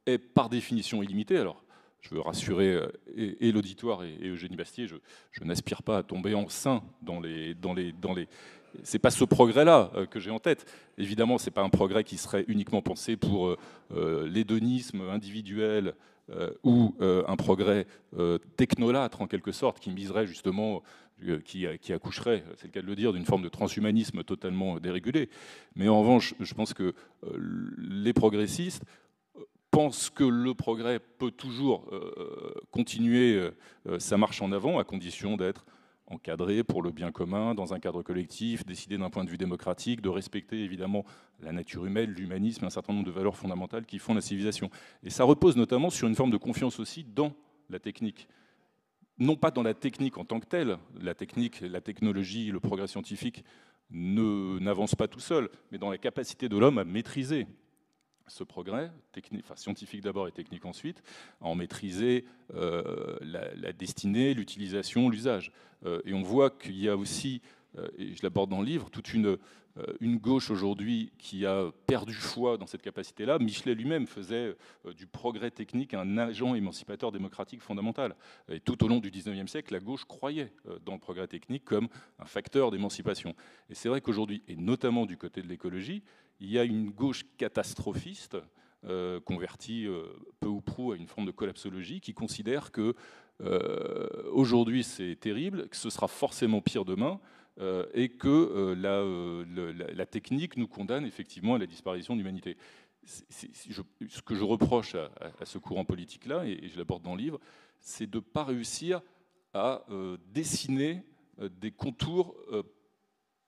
est par définition illimité. Alors, je veux rassurer et l'auditoire et Eugénie Bastier, je n'aspire pas à tomber enceint dans les. C'est pas ce progrès-là que j'ai en tête. Évidemment, c'est pas un progrès qui serait uniquement pensé pour l'hédonisme individuel ou un progrès technolâtre en quelque sorte, qui miserait justement, qui accoucherait, c'est le cas de le dire, d'une forme de transhumanisme totalement dérégulé. Mais en revanche, je pense que les progressistes pensent que le progrès peut toujours continuer sa marche en avant, à condition d'être encadré pour le bien commun, dans un cadre collectif, décidé d'un point de vue démocratique, de respecter évidemment la nature humaine, l'humanisme, un certain nombre de valeurs fondamentales qui font la civilisation. Et ça repose notamment sur une forme de confiance aussi dans la technique. Non pas dans la technique en tant que telle, la technique, la technologie, le progrès scientifique n'avancent pas tout seul, mais dans la capacité de l'homme à maîtriser ce progrès, scientifique d'abord et technique ensuite, à en maîtriser la destinée, l'utilisation, l'usage. Et on voit qu'il y a aussi, et je l'aborde dans le livre, toute une gauche aujourd'hui qui a perdu foi dans cette capacité-là. Michelet lui-même faisait du progrès technique un agent émancipateur démocratique fondamental. Et tout au long du XIXe siècle, la gauche croyait dans le progrès technique comme un facteur d'émancipation. Et c'est vrai qu'aujourd'hui, et notamment du côté de l'écologie, il y a une gauche catastrophiste, convertie peu ou prou à une forme de collapsologie, qui considère que aujourd'hui c'est terrible, que ce sera forcément pire demain, et que la technique nous condamne effectivement à la disparition de l'humanité. ce que je reproche à ce courant politique-là, et je l'aborde dans le livre, c'est de ne pas réussir à dessiner des contours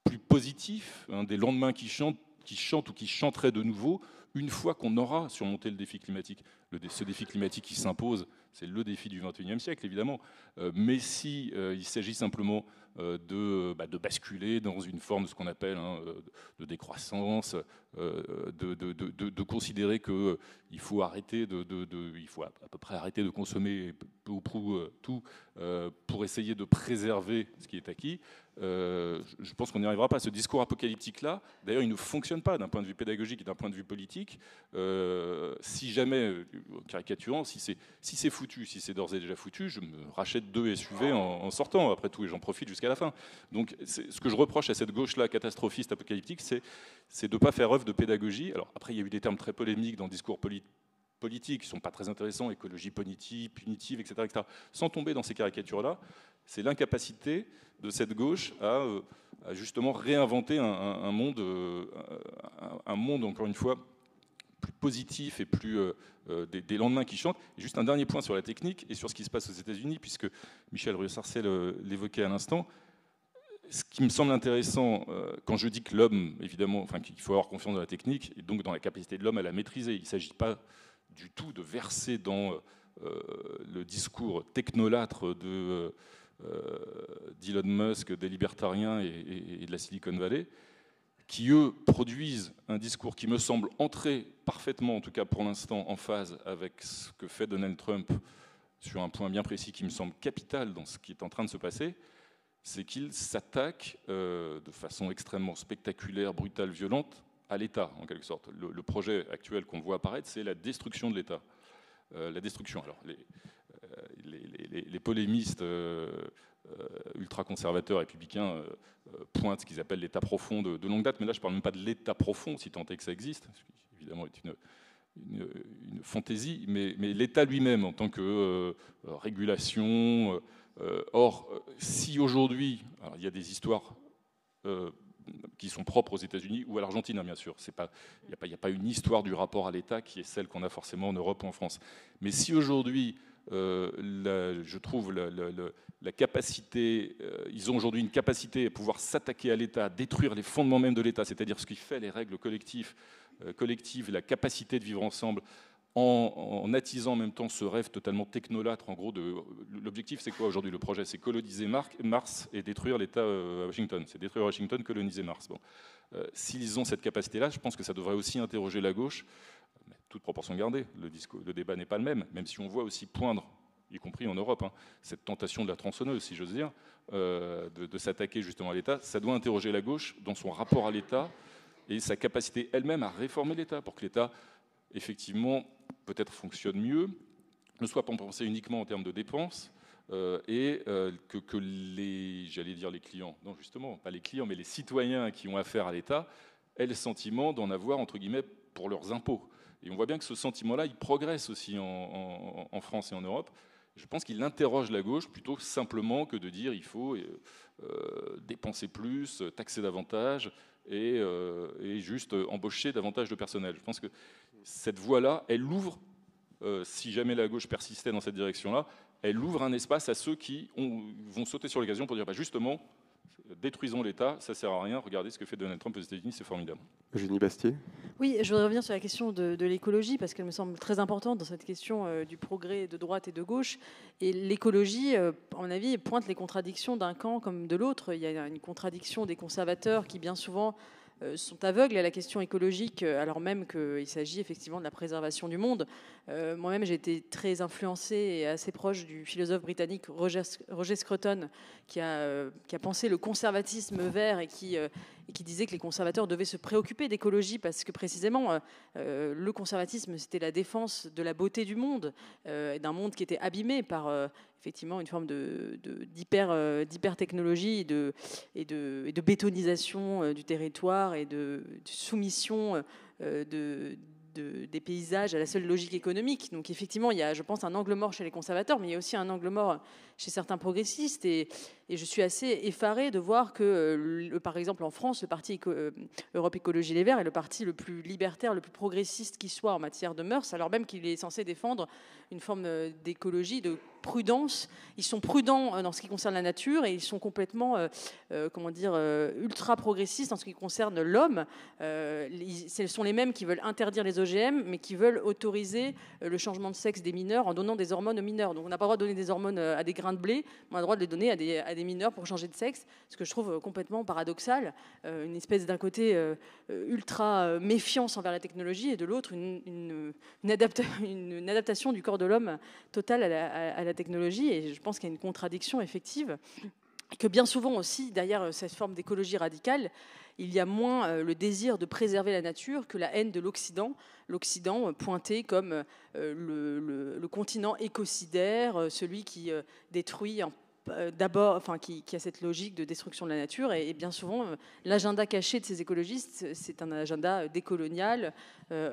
plus positifs, hein, des lendemains qui chantent ou qui chanteraient de nouveau une fois qu'on aura surmonté le défi climatique. Ce défi climatique qui s'impose, c'est le défi du XXIe siècle, évidemment. Mais si il s'agit simplement de basculer dans une forme de ce qu'on appelle de décroissance, de considérer qu'il faut arrêter il faut à peu près arrêter de consommer peu ou prou tout pour essayer de préserver ce qui est acquis, je pense qu'on n'y arrivera pas. Ce discours apocalyptique-là, d'ailleurs, il ne fonctionne pas d'un point de vue pédagogique et d'un point de vue politique. Si jamais, caricaturant, si c'est foutu, si c'est d'ores et déjà foutu, je me rachète 2 SUV en sortant, après tout, et j'en profite jusqu'à la fin. Donc, ce que je reproche à cette gauche-là, catastrophiste, apocalyptique, c'est de ne pas faire œuvre de pédagogie. Alors, après, il y a eu des termes très polémiques dans le discours politiques qui ne sont pas très intéressants, écologie punitive, etc., etc. Sans tomber dans ces caricatures-là, c'est l'incapacité de cette gauche à justement réinventer un monde, encore une fois, plus positif et plus des lendemains qui chantent. Et juste un dernier point sur la technique et sur ce qui se passe aux États-Unis, puisque Michel Reuillet-Sarcel l'évoquait à l'instant. Ce qui me semble intéressant, quand je dis que l'homme, évidemment, qu'il faut avoir confiance dans la technique et donc dans la capacité de l'homme à la maîtriser, il ne s'agit pas du tout de verser dans le discours technolâtre d'Elon Musk, des libertariens et de la Silicon Valley, qui, eux, produisent un discours qui me semble entrer parfaitement, en tout cas pour l'instant, en phase avec ce que fait Donald Trump sur un point bien précis qui me semble capital dans ce qui est en train de se passer, c'est qu'il s'attaque de façon extrêmement spectaculaire, brutale, violente, à l'État, en quelque sorte. Le projet actuel qu'on voit apparaître, c'est la destruction de l'État. La destruction. Alors, les polémistes ultra-conservateurs républicains pointent ce qu'ils appellent l'État profond de longue date, mais là, je ne parle même pas de l'État profond, si tant est que ça existe, ce qui, évidemment, est une fantaisie, mais l'État lui-même, en tant que régulation. Or, si aujourd'hui, il y a des histoires qui sont propres aux États-Unis ou à l'Argentine, hein, bien sûr. Il n'y a pas une histoire du rapport à l'État qui est celle qu'on a forcément en Europe ou en France. Mais si aujourd'hui, je trouve la capacité, ils ont aujourd'hui une capacité à pouvoir s'attaquer à l'État, à détruire les fondements même de l'État, c'est-à-dire ce qui fait les règles collectives, la capacité de vivre ensemble, en attisant en même temps ce rêve totalement technolâtre, en gros, l'objectif c'est quoi aujourd'hui? Le projet, c'est coloniser Mars et détruire l'État à Washington. C'est détruire Washington, coloniser Mars. Bon. S'ils ont cette capacité-là, je pense que ça devrait aussi interroger la gauche, mais toute proportion gardée. Le débat n'est pas le même si on voit aussi poindre, y compris en Europe, cette tentation de la tronçonneuse, si j'ose dire, de s'attaquer justement à l'État. Ça doit interroger la gauche dans son rapport à l'État et sa capacité elle-même à réformer l'État, pour que l'État, effectivement, peut-être fonctionne mieux, ne soit pas pensé uniquement en termes de dépenses, et que j'allais dire les clients, non justement, pas les clients, mais les citoyens qui ont affaire à l'État aient le sentiment d'en avoir, entre guillemets, pour leurs impôts. Et on voit bien que ce sentiment-là, il progresse aussi en France et en Europe. Je pense qu'il interroge la gauche plutôt simplement que de dire il faut dépenser plus, taxer davantage et juste embaucher davantage de personnel. Je pense que cette voie-là, elle ouvre, si jamais la gauche persistait dans cette direction-là, elle ouvre un espace à ceux qui vont sauter sur l'occasion pour dire justement, détruisons l'État, ça ne sert à rien, regardez ce que fait Donald Trump aux États-Unis, c'est formidable. Eugénie Bastier. Oui, je voudrais revenir sur la question de l'écologie, parce qu'elle me semble très importante dans cette question du progrès de droite et de gauche. Et l'écologie, à mon avis, pointe les contradictions d'un camp comme de l'autre. Il y a une contradiction des conservateurs qui, bien souvent, sont aveugles à la question écologique, alors même qu'il s'agit effectivement de la préservation du monde. Moi-même, j'ai été très influencée et assez proche du philosophe britannique Roger Scruton, qui a pensé le conservatisme vert et qui disait que les conservateurs devaient se préoccuper d'écologie parce que précisément, le conservatisme, c'était la défense de la beauté du monde, d'un monde qui était abîmé par effectivement une forme d'hyper-technologie et de bétonisation du territoire et de soumission des paysages à la seule logique économique. Donc effectivement, il y a, je pense, un angle mort chez les conservateurs, mais il y a aussi un angle mort chez certains progressistes. Et je suis assez effarée de voir que, par exemple, en France, le parti Europe Écologie Les Verts est le parti le plus libertaire, le plus progressiste qui soit en matière de mœurs, alors même qu'il est censé défendre une forme d'écologie, de prudence. Ils sont prudents dans ce qui concerne la nature et ils sont complètement, ultra progressistes en ce qui concerne l'homme. Ce sont les mêmes qui veulent interdire les OGM, mais qui veulent autoriser le changement de sexe des mineurs en donnant des hormones aux mineurs. Donc on n'a pas le droit de donner des hormones à des grains de blé, on a le droit de les donner à des mineurs pour changer de sexe, ce que je trouve complètement paradoxal. Une espèce d'un côté ultra méfiance envers la technologie et de l'autre une adaptation du corps de l'homme totale à la technologie. Et je pense qu'il y a une contradiction effective. Que bien souvent aussi, derrière cette forme d'écologie radicale, il y a moins le désir de préserver la nature que la haine de l'Occident. L'Occident pointé comme le continent écocidaire, celui qui détruit d'abord, enfin qui a cette logique de destruction de la nature. Et bien souvent, l'agenda caché de ces écologistes, c'est un agenda décolonial,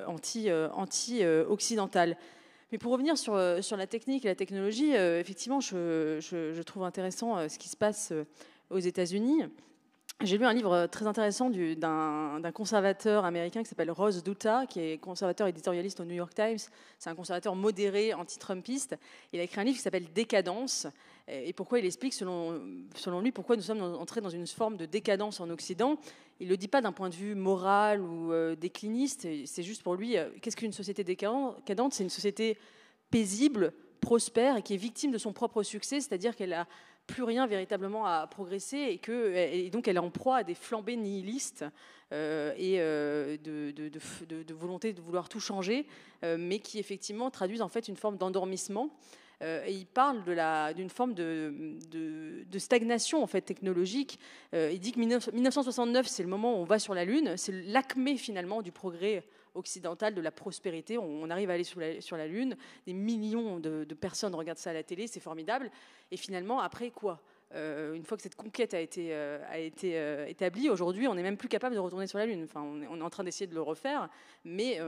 anti-occidental. Mais pour revenir sur la technique et la technologie, effectivement, je trouve intéressant ce qui se passe aux États-Unis. J'ai lu un livre très intéressant d'un conservateur américain qui s'appelle Ross Douthat, qui est conservateur éditorialiste au New York Times. C'est un conservateur modéré, anti-trumpiste. Il a écrit un livre qui s'appelle Décadence. Et pourquoi il explique, selon lui, pourquoi nous sommes entrés dans une forme de décadence en Occident. Il ne le dit pas d'un point de vue moral ou décliniste. C'est juste pour lui, qu'est-ce qu'une société décadente? C'est une société paisible, prospère et qui est victime de son propre succès, c'est-à-dire qu'elle n'a plus rien véritablement à progresser et donc elle est en proie à des flambées nihilistes et de volonté de vouloir tout changer, mais qui effectivement traduisent en fait une forme d'endormissement. Et il parle d'une forme de stagnation en fait technologique. Il dit que 1969 c'est le moment où on va sur la Lune, c'est l'acmé finalement du progrès occidental, de la prospérité. On arrive à aller sur la Lune, des millions de personnes regardent ça à la télé, c'est formidable. Et finalement, après quoi ? Une fois que cette conquête a été établie, aujourd'hui, on n'est même plus capable de retourner sur la Lune. Enfin, on est en train d'essayer de le refaire, mais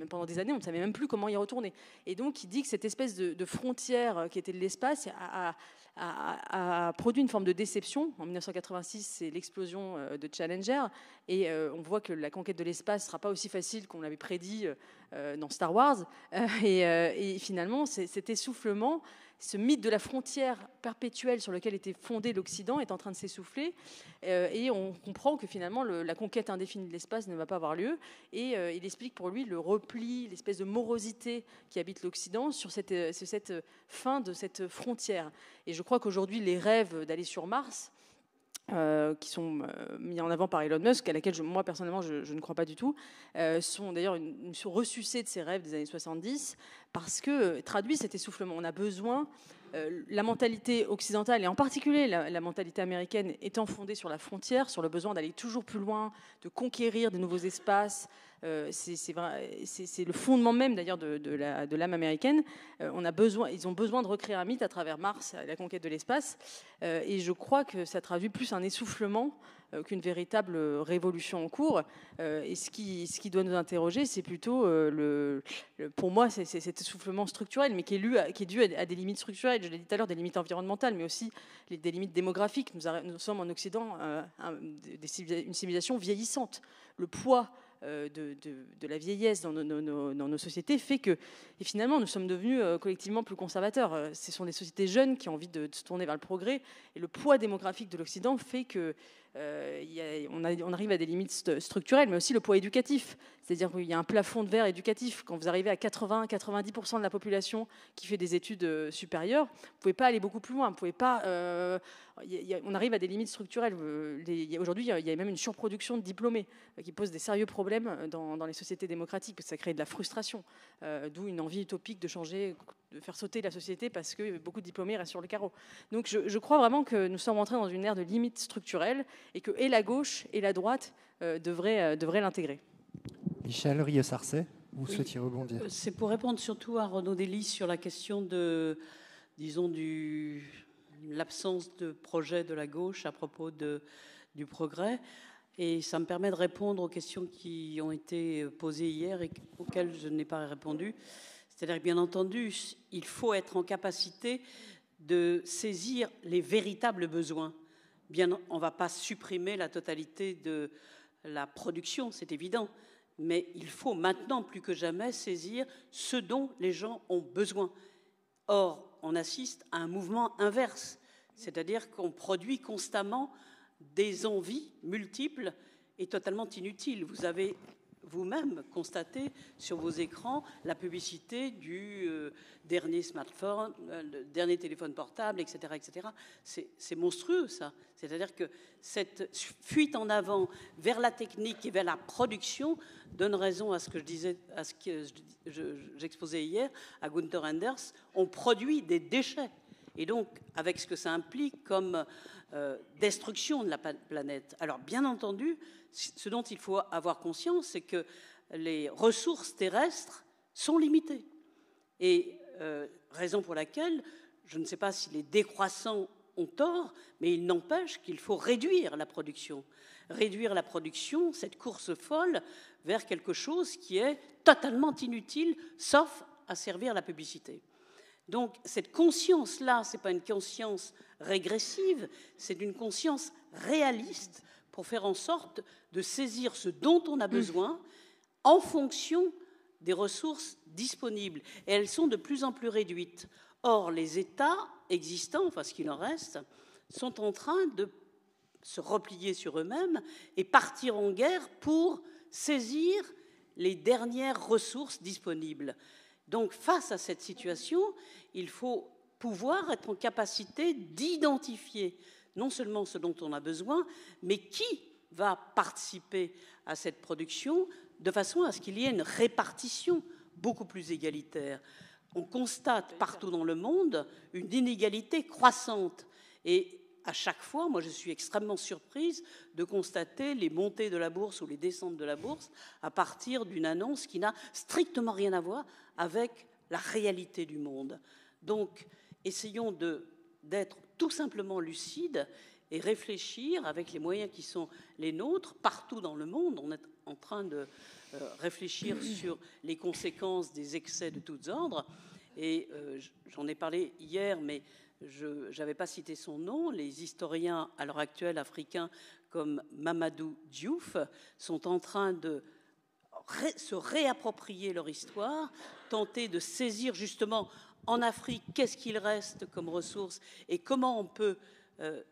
pendant des années, on ne savait même plus comment y retourner. Et donc, il dit que cette espèce de frontière qui était de l'espace a produit une forme de déception. En 1986, c'est l'explosion de Challenger, et on voit que la conquête de l'espace ne sera pas aussi facile qu'on l'avait prédit dans Star Wars. Et finalement, cet essoufflement, ce mythe de la frontière perpétuelle sur lequel était fondé l'Occident est en train de s'essouffler, et on comprend que finalement la conquête indéfinie de l'espace ne va pas avoir lieu, et il explique pour lui le repli, l'espèce de morosité qui habite l'Occident sur cette fin de cette frontière. Et je crois qu'aujourd'hui les rêves d'aller sur Mars, qui sont mis en avant par Elon Musk, à laquelle moi personnellement je ne crois pas du tout, sont d'ailleurs une ressucée de ces rêves des années 70, parce que traduit cet essoufflement. On a besoin, la mentalité occidentale et en particulier la mentalité américaine étant fondée sur la frontière, sur le besoin d'aller toujours plus loin, de conquérir de nouveaux espaces. C'est le fondement même d'ailleurs de l'âme américaine. Ils ont besoin de recréer un mythe à travers Mars, la conquête de l'espace, et je crois que ça traduit plus un essoufflement qu'une véritable révolution en cours. Et ce qui doit nous interroger, c'est plutôt, pour moi, c'est cet essoufflement structurel, mais qui est dû à des limites structurelles. Je l'ai dit tout à l'heure, des limites environnementales, mais aussi des limites démographiques. Nous sommes en Occident une civilisation vieillissante. Le poids de la vieillesse dans nos sociétés fait que, et finalement, nous sommes devenus collectivement plus conservateurs. Ce sont des sociétés jeunes qui ont envie de se tourner vers le progrès, et le poids démographique de l'Occident fait que on arrive à des limites structurelles, mais aussi le poids éducatif. C'est-à-dire qu'il y a un plafond de verre éducatif. Quand vous arrivez à 80-90% de la population qui fait des études supérieures, vous ne pouvez pas aller beaucoup plus loin. Vous pouvez pas, on arrive à des limites structurelles. Aujourd'hui, il y a même une surproduction de diplômés qui pose des sérieux problèmes dans les sociétés démocratiques, parce que ça crée de la frustration, d'où une envie utopique de changer, de faire sauter la société parce que beaucoup de diplômés restent sur le carreau. Donc je crois vraiment que nous sommes entrés dans une ère de limites structurelles et que et la gauche et la droite devraient l'intégrer. Michel Rieux-Sarcey, vous souhaitiez rebondir? C'est pour répondre surtout à Renaud Delis sur la question de, disons, l'absence de projet de la gauche à propos du progrès. Et ça me permet de répondre aux questions qui ont été posées hier et auxquelles je n'ai pas répondu. C'est-à-dire que, bien entendu, il faut être en capacité de saisir les véritables besoins. Bien, on ne va pas supprimer la totalité de la production, c'est évident, mais il faut maintenant plus que jamais saisir ce dont les gens ont besoin. Or, on assiste à un mouvement inverse, c'est-à-dire qu'on produit constamment des envies multiples et totalement inutiles. Vous avez vous-même constaté sur vos écrans la publicité du dernier smartphone, le dernier téléphone portable, etc. etc. C'est monstrueux, ça. C'est-à-dire que cette fuite en avant vers la technique et vers la production donne raison à ce que je disais, à ce que j'exposais hier à Gunther Anders. On produit des déchets. Et donc, avec ce que ça implique comme destruction de la planète. Alors, bien entendu, ce dont il faut avoir conscience, c'est que les ressources terrestres sont limitées. Et raison pour laquelle, je ne sais pas si les décroissants ont tort, mais il n'empêche qu'il faut réduire la production. Réduire la production, cette course folle, vers quelque chose qui est totalement inutile, sauf à servir la publicité. Donc, cette conscience-là, ce n'est pas une conscience régressive, c'est une conscience réaliste pour faire en sorte de saisir ce dont on a besoin en fonction des ressources disponibles. Et elles sont de plus en plus réduites. Or, les États existants, enfin ce qu'il en reste, sont en train de se replier sur eux-mêmes et partir en guerre pour saisir les dernières ressources disponibles. Donc, face à cette situation, il faut pouvoir être en capacité d'identifier non seulement ce dont on a besoin, mais qui va participer à cette production de façon à ce qu'il y ait une répartition beaucoup plus égalitaire. On constate partout dans le monde une inégalité croissante. Et à chaque fois, moi je suis extrêmement surprise de constater les montées de la bourse ou les descentes de la bourse à partir d'une annonce qui n'a strictement rien à voir avec la réalité du monde. Donc, essayons d'être tout simplement lucides et réfléchir avec les moyens qui sont les nôtres partout dans le monde. On est en train de réfléchir sur les conséquences des excès de tous ordres. Et j'en ai parlé hier, mais je n'avais pas cité son nom. Les historiens à l'heure actuelle africains comme Mamadou Diouf sont en train de se réapproprier leur histoire, tenter de saisir justement en Afrique qu'est-ce qu'il reste comme ressources et comment on peut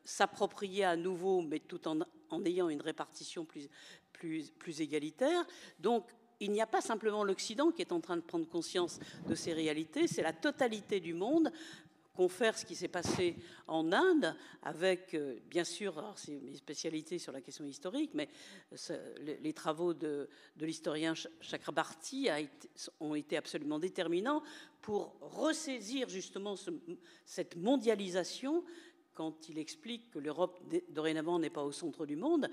s'approprier à nouveau, mais tout en ayant une répartition plus égalitaire. Donc, il n'y a pas simplement l'Occident qui est en train de prendre conscience de ces réalités, c'est la totalité du monde. Confère ce qui s'est passé en Inde avec, bien sûr, c'est mes spécialités sur la question historique, mais les travaux de l'historien Chakrabarty ont été absolument déterminants pour ressaisir justement cette mondialisation quand il explique que l'Europe, dorénavant, n'est pas au centre du monde.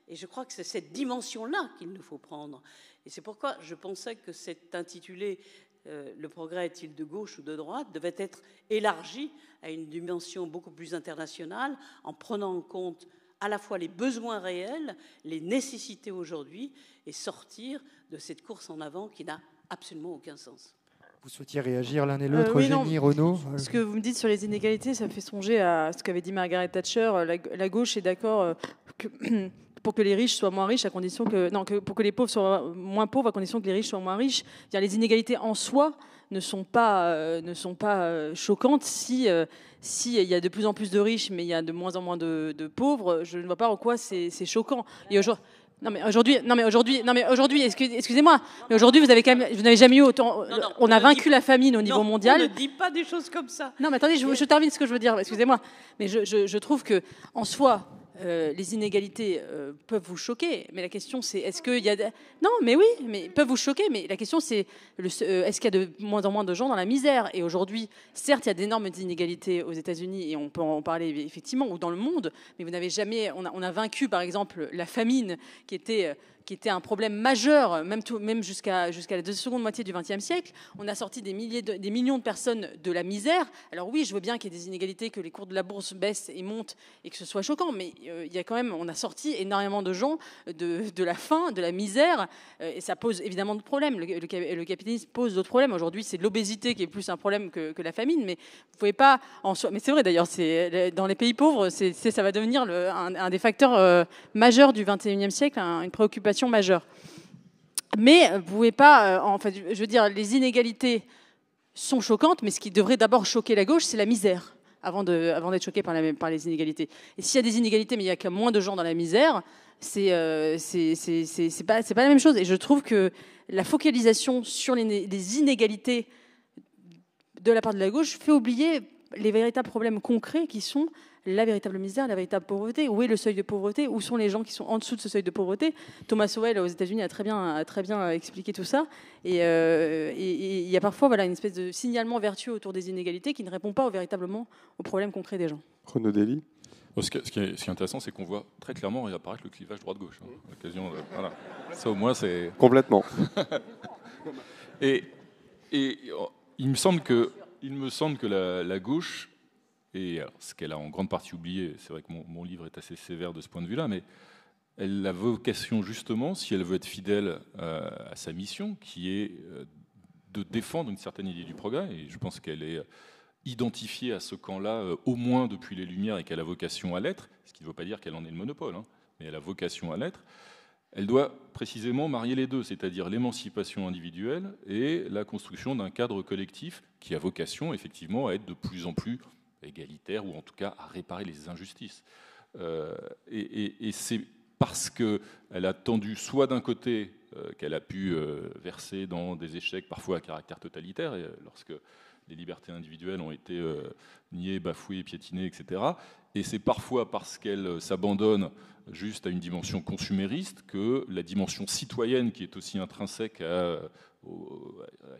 Et je crois que c'est cette dimension-là qu'il nous faut prendre. Et c'est pourquoi je pensais que cet intitulé « Le progrès est-il de gauche ou de droite ?» devait être élargi à une dimension beaucoup plus internationale en prenant en compte à la fois les besoins réels, les nécessités aujourd'hui et sortir de cette course en avant qui n'a absolument aucun sens. Vous souhaitiez réagir l'un et l'autre, oui, Eugénie, Renaud? Ce que vous me dites sur les inégalités, ça me fait songer à ce qu'avait dit Margaret Thatcher. La gauche est d'accord pour que les riches soient moins riches, à condition que pour que les pauvres soient moins pauvres, à condition que les riches soient moins riches. Les inégalités en soi ne sont pas choquantes si il y a de plus en plus de riches, mais il y a de moins en moins de pauvres. Je ne vois pas en quoi c'est choquant. Et aujourd'hui, excusez-moi, mais aujourd'hui vous n'avez jamais eu autant. On a vaincu la famine au niveau mondial. On ne dit pas des choses comme ça. Non, mais attendez, je termine ce que je veux dire. Excusez-moi, mais je trouve que en soi, les inégalités peuvent vous choquer, mais la question c'est est-ce qu'il y a non, mais oui, mais peuvent vous choquer, mais la question c'est est-ce qu'il y a de moins en moins de gens dans la misère? Et aujourd'hui, certes, il y a d'énormes inégalités aux États-Unis et on peut en parler effectivement ou dans le monde, mais vous n'avez jamais. On a vaincu par exemple la famine qui était qui était un problème majeur, même jusqu'à la seconde moitié du XXe siècle. On a sorti des millions de personnes de la misère. Alors oui, je veux bien qu'il y ait des inégalités, que les cours de la bourse baissent et montent et que ce soit choquant, mais il y a quand même, on a sorti énormément de gens de la faim, de la misère, et ça pose évidemment d'autres problèmes. Le capitalisme pose d'autres problèmes. Aujourd'hui, c'est l'obésité qui est plus un problème que la famine, mais vous pouvez pas en soi. Mais c'est vrai d'ailleurs, dans les pays pauvres, ça va devenir un des facteurs majeurs du XXIe siècle, une préoccupation majeure. Mais vous pouvez pas, en fait, je veux dire, les inégalités sont choquantes, mais ce qui devrait d'abord choquer la gauche, c'est la misère, avant d'être choqué par les inégalités. Et s'il y a des inégalités, mais il y a que moins de gens dans la misère, c'est pas la même chose. Et je trouve que la focalisation sur les inégalités de la part de la gauche fait oublier les véritables problèmes concrets qui sont la véritable misère, la véritable pauvreté. Où est le seuil de pauvreté? Où sont les gens qui sont en dessous de ce seuil de pauvreté? Thomas Sowell aux États-Unis a très bien expliqué tout ça. Et il y a parfois une espèce de signalement vertueux autour des inégalités qui ne répond pas véritablement aux problèmes concrets des gens. Renaud Dely. Ce qui est intéressant, c'est qu'on voit très clairement réapparaître le clivage droite-gauche. Voilà. Ça, au moins, c'est... Complètement. Et il me semble que la gauche, et alors, ce qu'elle a en grande partie oublié, c'est vrai que mon livre est assez sévère de ce point de vue-là, mais elle a vocation justement, si elle veut être fidèle à sa mission, qui est de défendre une certaine idée du progrès, et je pense qu'elle est identifiée à ce camp-là au moins depuis les Lumières et qu'elle a vocation à l'être, ce qui ne veut pas dire qu'elle en ait le monopole, mais elle a vocation à l'être. Elle doit précisément marier les deux, c'est-à-dire l'émancipation individuelle et la construction d'un cadre collectif qui a vocation effectivement à être de plus en plus égalitaire, ou en tout cas à réparer les injustices. Et c'est parce qu'elle a tendu soit d'un côté qu'elle a pu verser dans des échecs parfois à caractère totalitaire, et lorsque les libertés individuelles ont été niées, bafouées, piétinées, etc. Et c'est parfois parce qu'elle s'abandonne juste à une dimension consumériste que la dimension citoyenne, qui est aussi intrinsèque à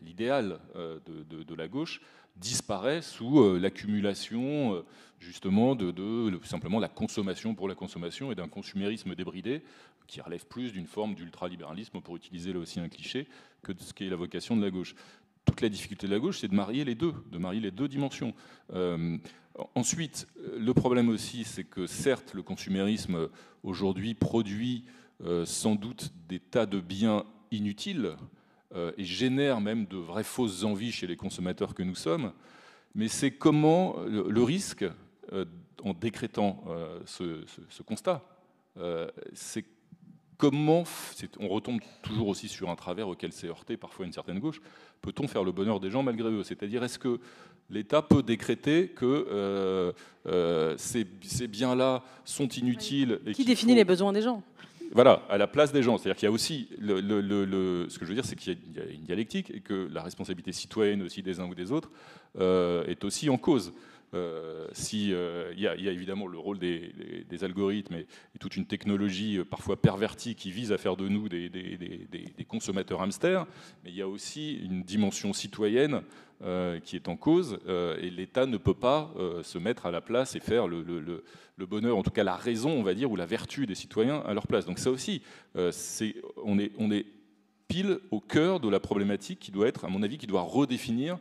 l'idéal de la gauche, disparaît sous l'accumulation justement de simplement la consommation pour la consommation et d'un consumérisme débridé qui relève plus d'une forme d'ultralibéralisme, pour utiliser là aussi un cliché, que de ce qui est la vocation de la gauche. Toute la difficulté de la gauche, c'est de marier les deux dimensions. Ensuite, le problème aussi, c'est que certes, le consumérisme aujourd'hui produit sans doute des tas de biens inutiles, et génère même de vraies fausses envies chez les consommateurs que nous sommes. Mais c'est comment le risque, en décrétant ce constat, c'est comment, on retombe toujours aussi sur un travers auquel s'est heurté parfois une certaine gauche, peut-on faire le bonheur des gens malgré eux? C'est-à-dire, est-ce que l'État peut décréter que ces biens-là sont inutiles et qui définit les besoins des gens? Voilà, à la place des gens. C'est-à-dire qu'il y a aussi, ce que je veux dire, c'est qu'il y a une dialectique et que la responsabilité citoyenne aussi des uns ou des autres est aussi en cause. Il y a évidemment le rôle des algorithmes et toute une technologie parfois pervertie qui vise à faire de nous des consommateurs hamsters, mais il y a aussi une dimension citoyenne qui est en cause, et l'État ne peut pas se mettre à la place et faire le bonheur, en tout cas la raison, on va dire, ou la vertu des citoyens à leur place. Donc ça aussi, on est pile au cœur de la problématique qui doit être, à mon avis, qui doit redéfinir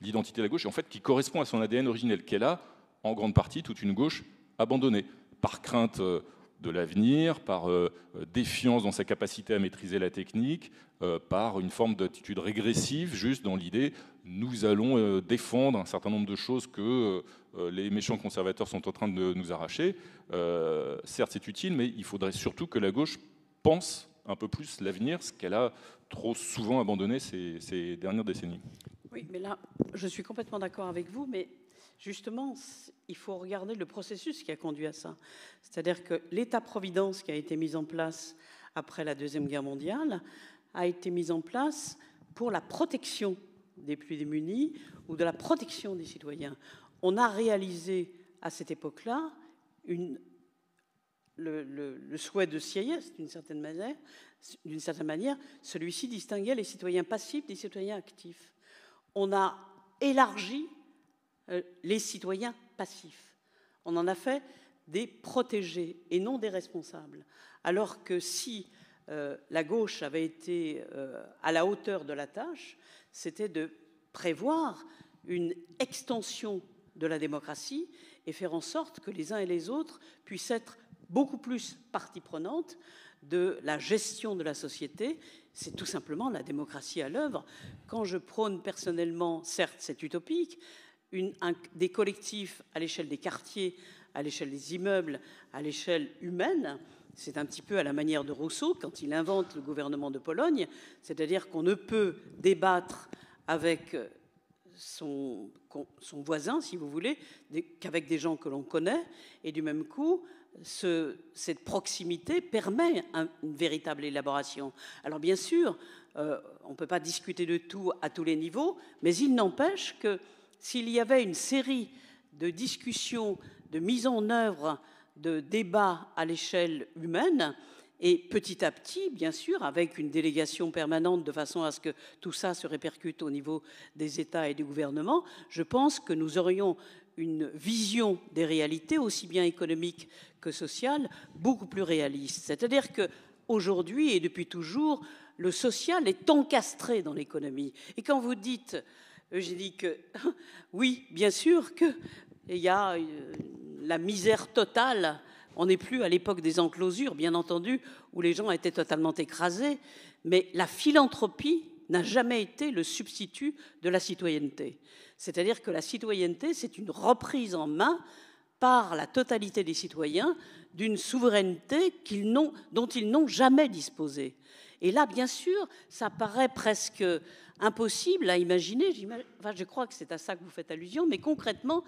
l'identité de la gauche, et en fait qui correspond à son ADN originel, qu'elle a en grande partie toute une gauche abandonnée, par crainte de l'avenir, par défiance dans sa capacité à maîtriser la technique, par une forme d'attitude régressive, juste dans l'idée nous allons défendre un certain nombre de choses que les méchants conservateurs sont en train de nous arracher. Certes, c'est utile, mais il faudrait surtout que la gauche pense un peu plus l'avenir, ce qu'elle a trop souvent abandonné ces dernières décennies. Oui, mais là, je suis complètement d'accord avec vous, mais justement, il faut regarder le processus qui a conduit à ça. C'est-à-dire que l'État-providence qui a été mis en place après la Deuxième Guerre mondiale a été mis en place pour la protection des plus démunis ou de la protection des citoyens. On a réalisé à cette époque-là le souhait de Sieyès, d'une certaine manière, celui-ci distinguait les citoyens passifs des citoyens actifs. On a élargi les citoyens passifs. On en a fait des protégés et non des responsables. Alors que si la gauche avait été à la hauteur de la tâche, c'était de prévoir une extension de la démocratie et faire en sorte que les uns et les autres puissent être beaucoup plus partie prenante de la gestion de la société. C'est tout simplement la démocratie à l'œuvre. Quand je prône personnellement, certes c'est utopique, des collectifs à l'échelle des quartiers, à l'échelle des immeubles, à l'échelle humaine, c'est un petit peu à la manière de Rousseau quand il invente le gouvernement de Pologne, c'est-à-dire qu'on ne peut débattre avec son voisin, si vous voulez, qu'avec des gens que l'on connaît, et du même coup, cette proximité permet une véritable élaboration. Alors bien sûr, on ne peut pas discuter de tout à tous les niveaux, mais il n'empêche que s'il y avait une série de discussions, de mise en œuvre, de débats à l'échelle humaine, et petit à petit, bien sûr, avec une délégation permanente de façon à ce que tout ça se répercute au niveau des États et du gouvernement, je pense que nous aurions une vision des réalités, aussi bien économiques que sociales, beaucoup plus réaliste. C'est-à-dire qu'aujourd'hui et depuis toujours, le social est encastré dans l'économie. Et quand vous dites, Eugénie, que oui, bien sûr qu'il y a la misère totale. On n'est plus à l'époque des enclosures, bien entendu, où les gens étaient totalement écrasés, mais la philanthropie n'a jamais été le substitut de la citoyenneté. C'est-à-dire que la citoyenneté, c'est une reprise en main par la totalité des citoyens d'une souveraineté dont ils n'ont jamais disposé. Et là, bien sûr, ça paraît presque impossible à imaginer. Enfin, je crois que c'est à ça que vous faites allusion, mais concrètement,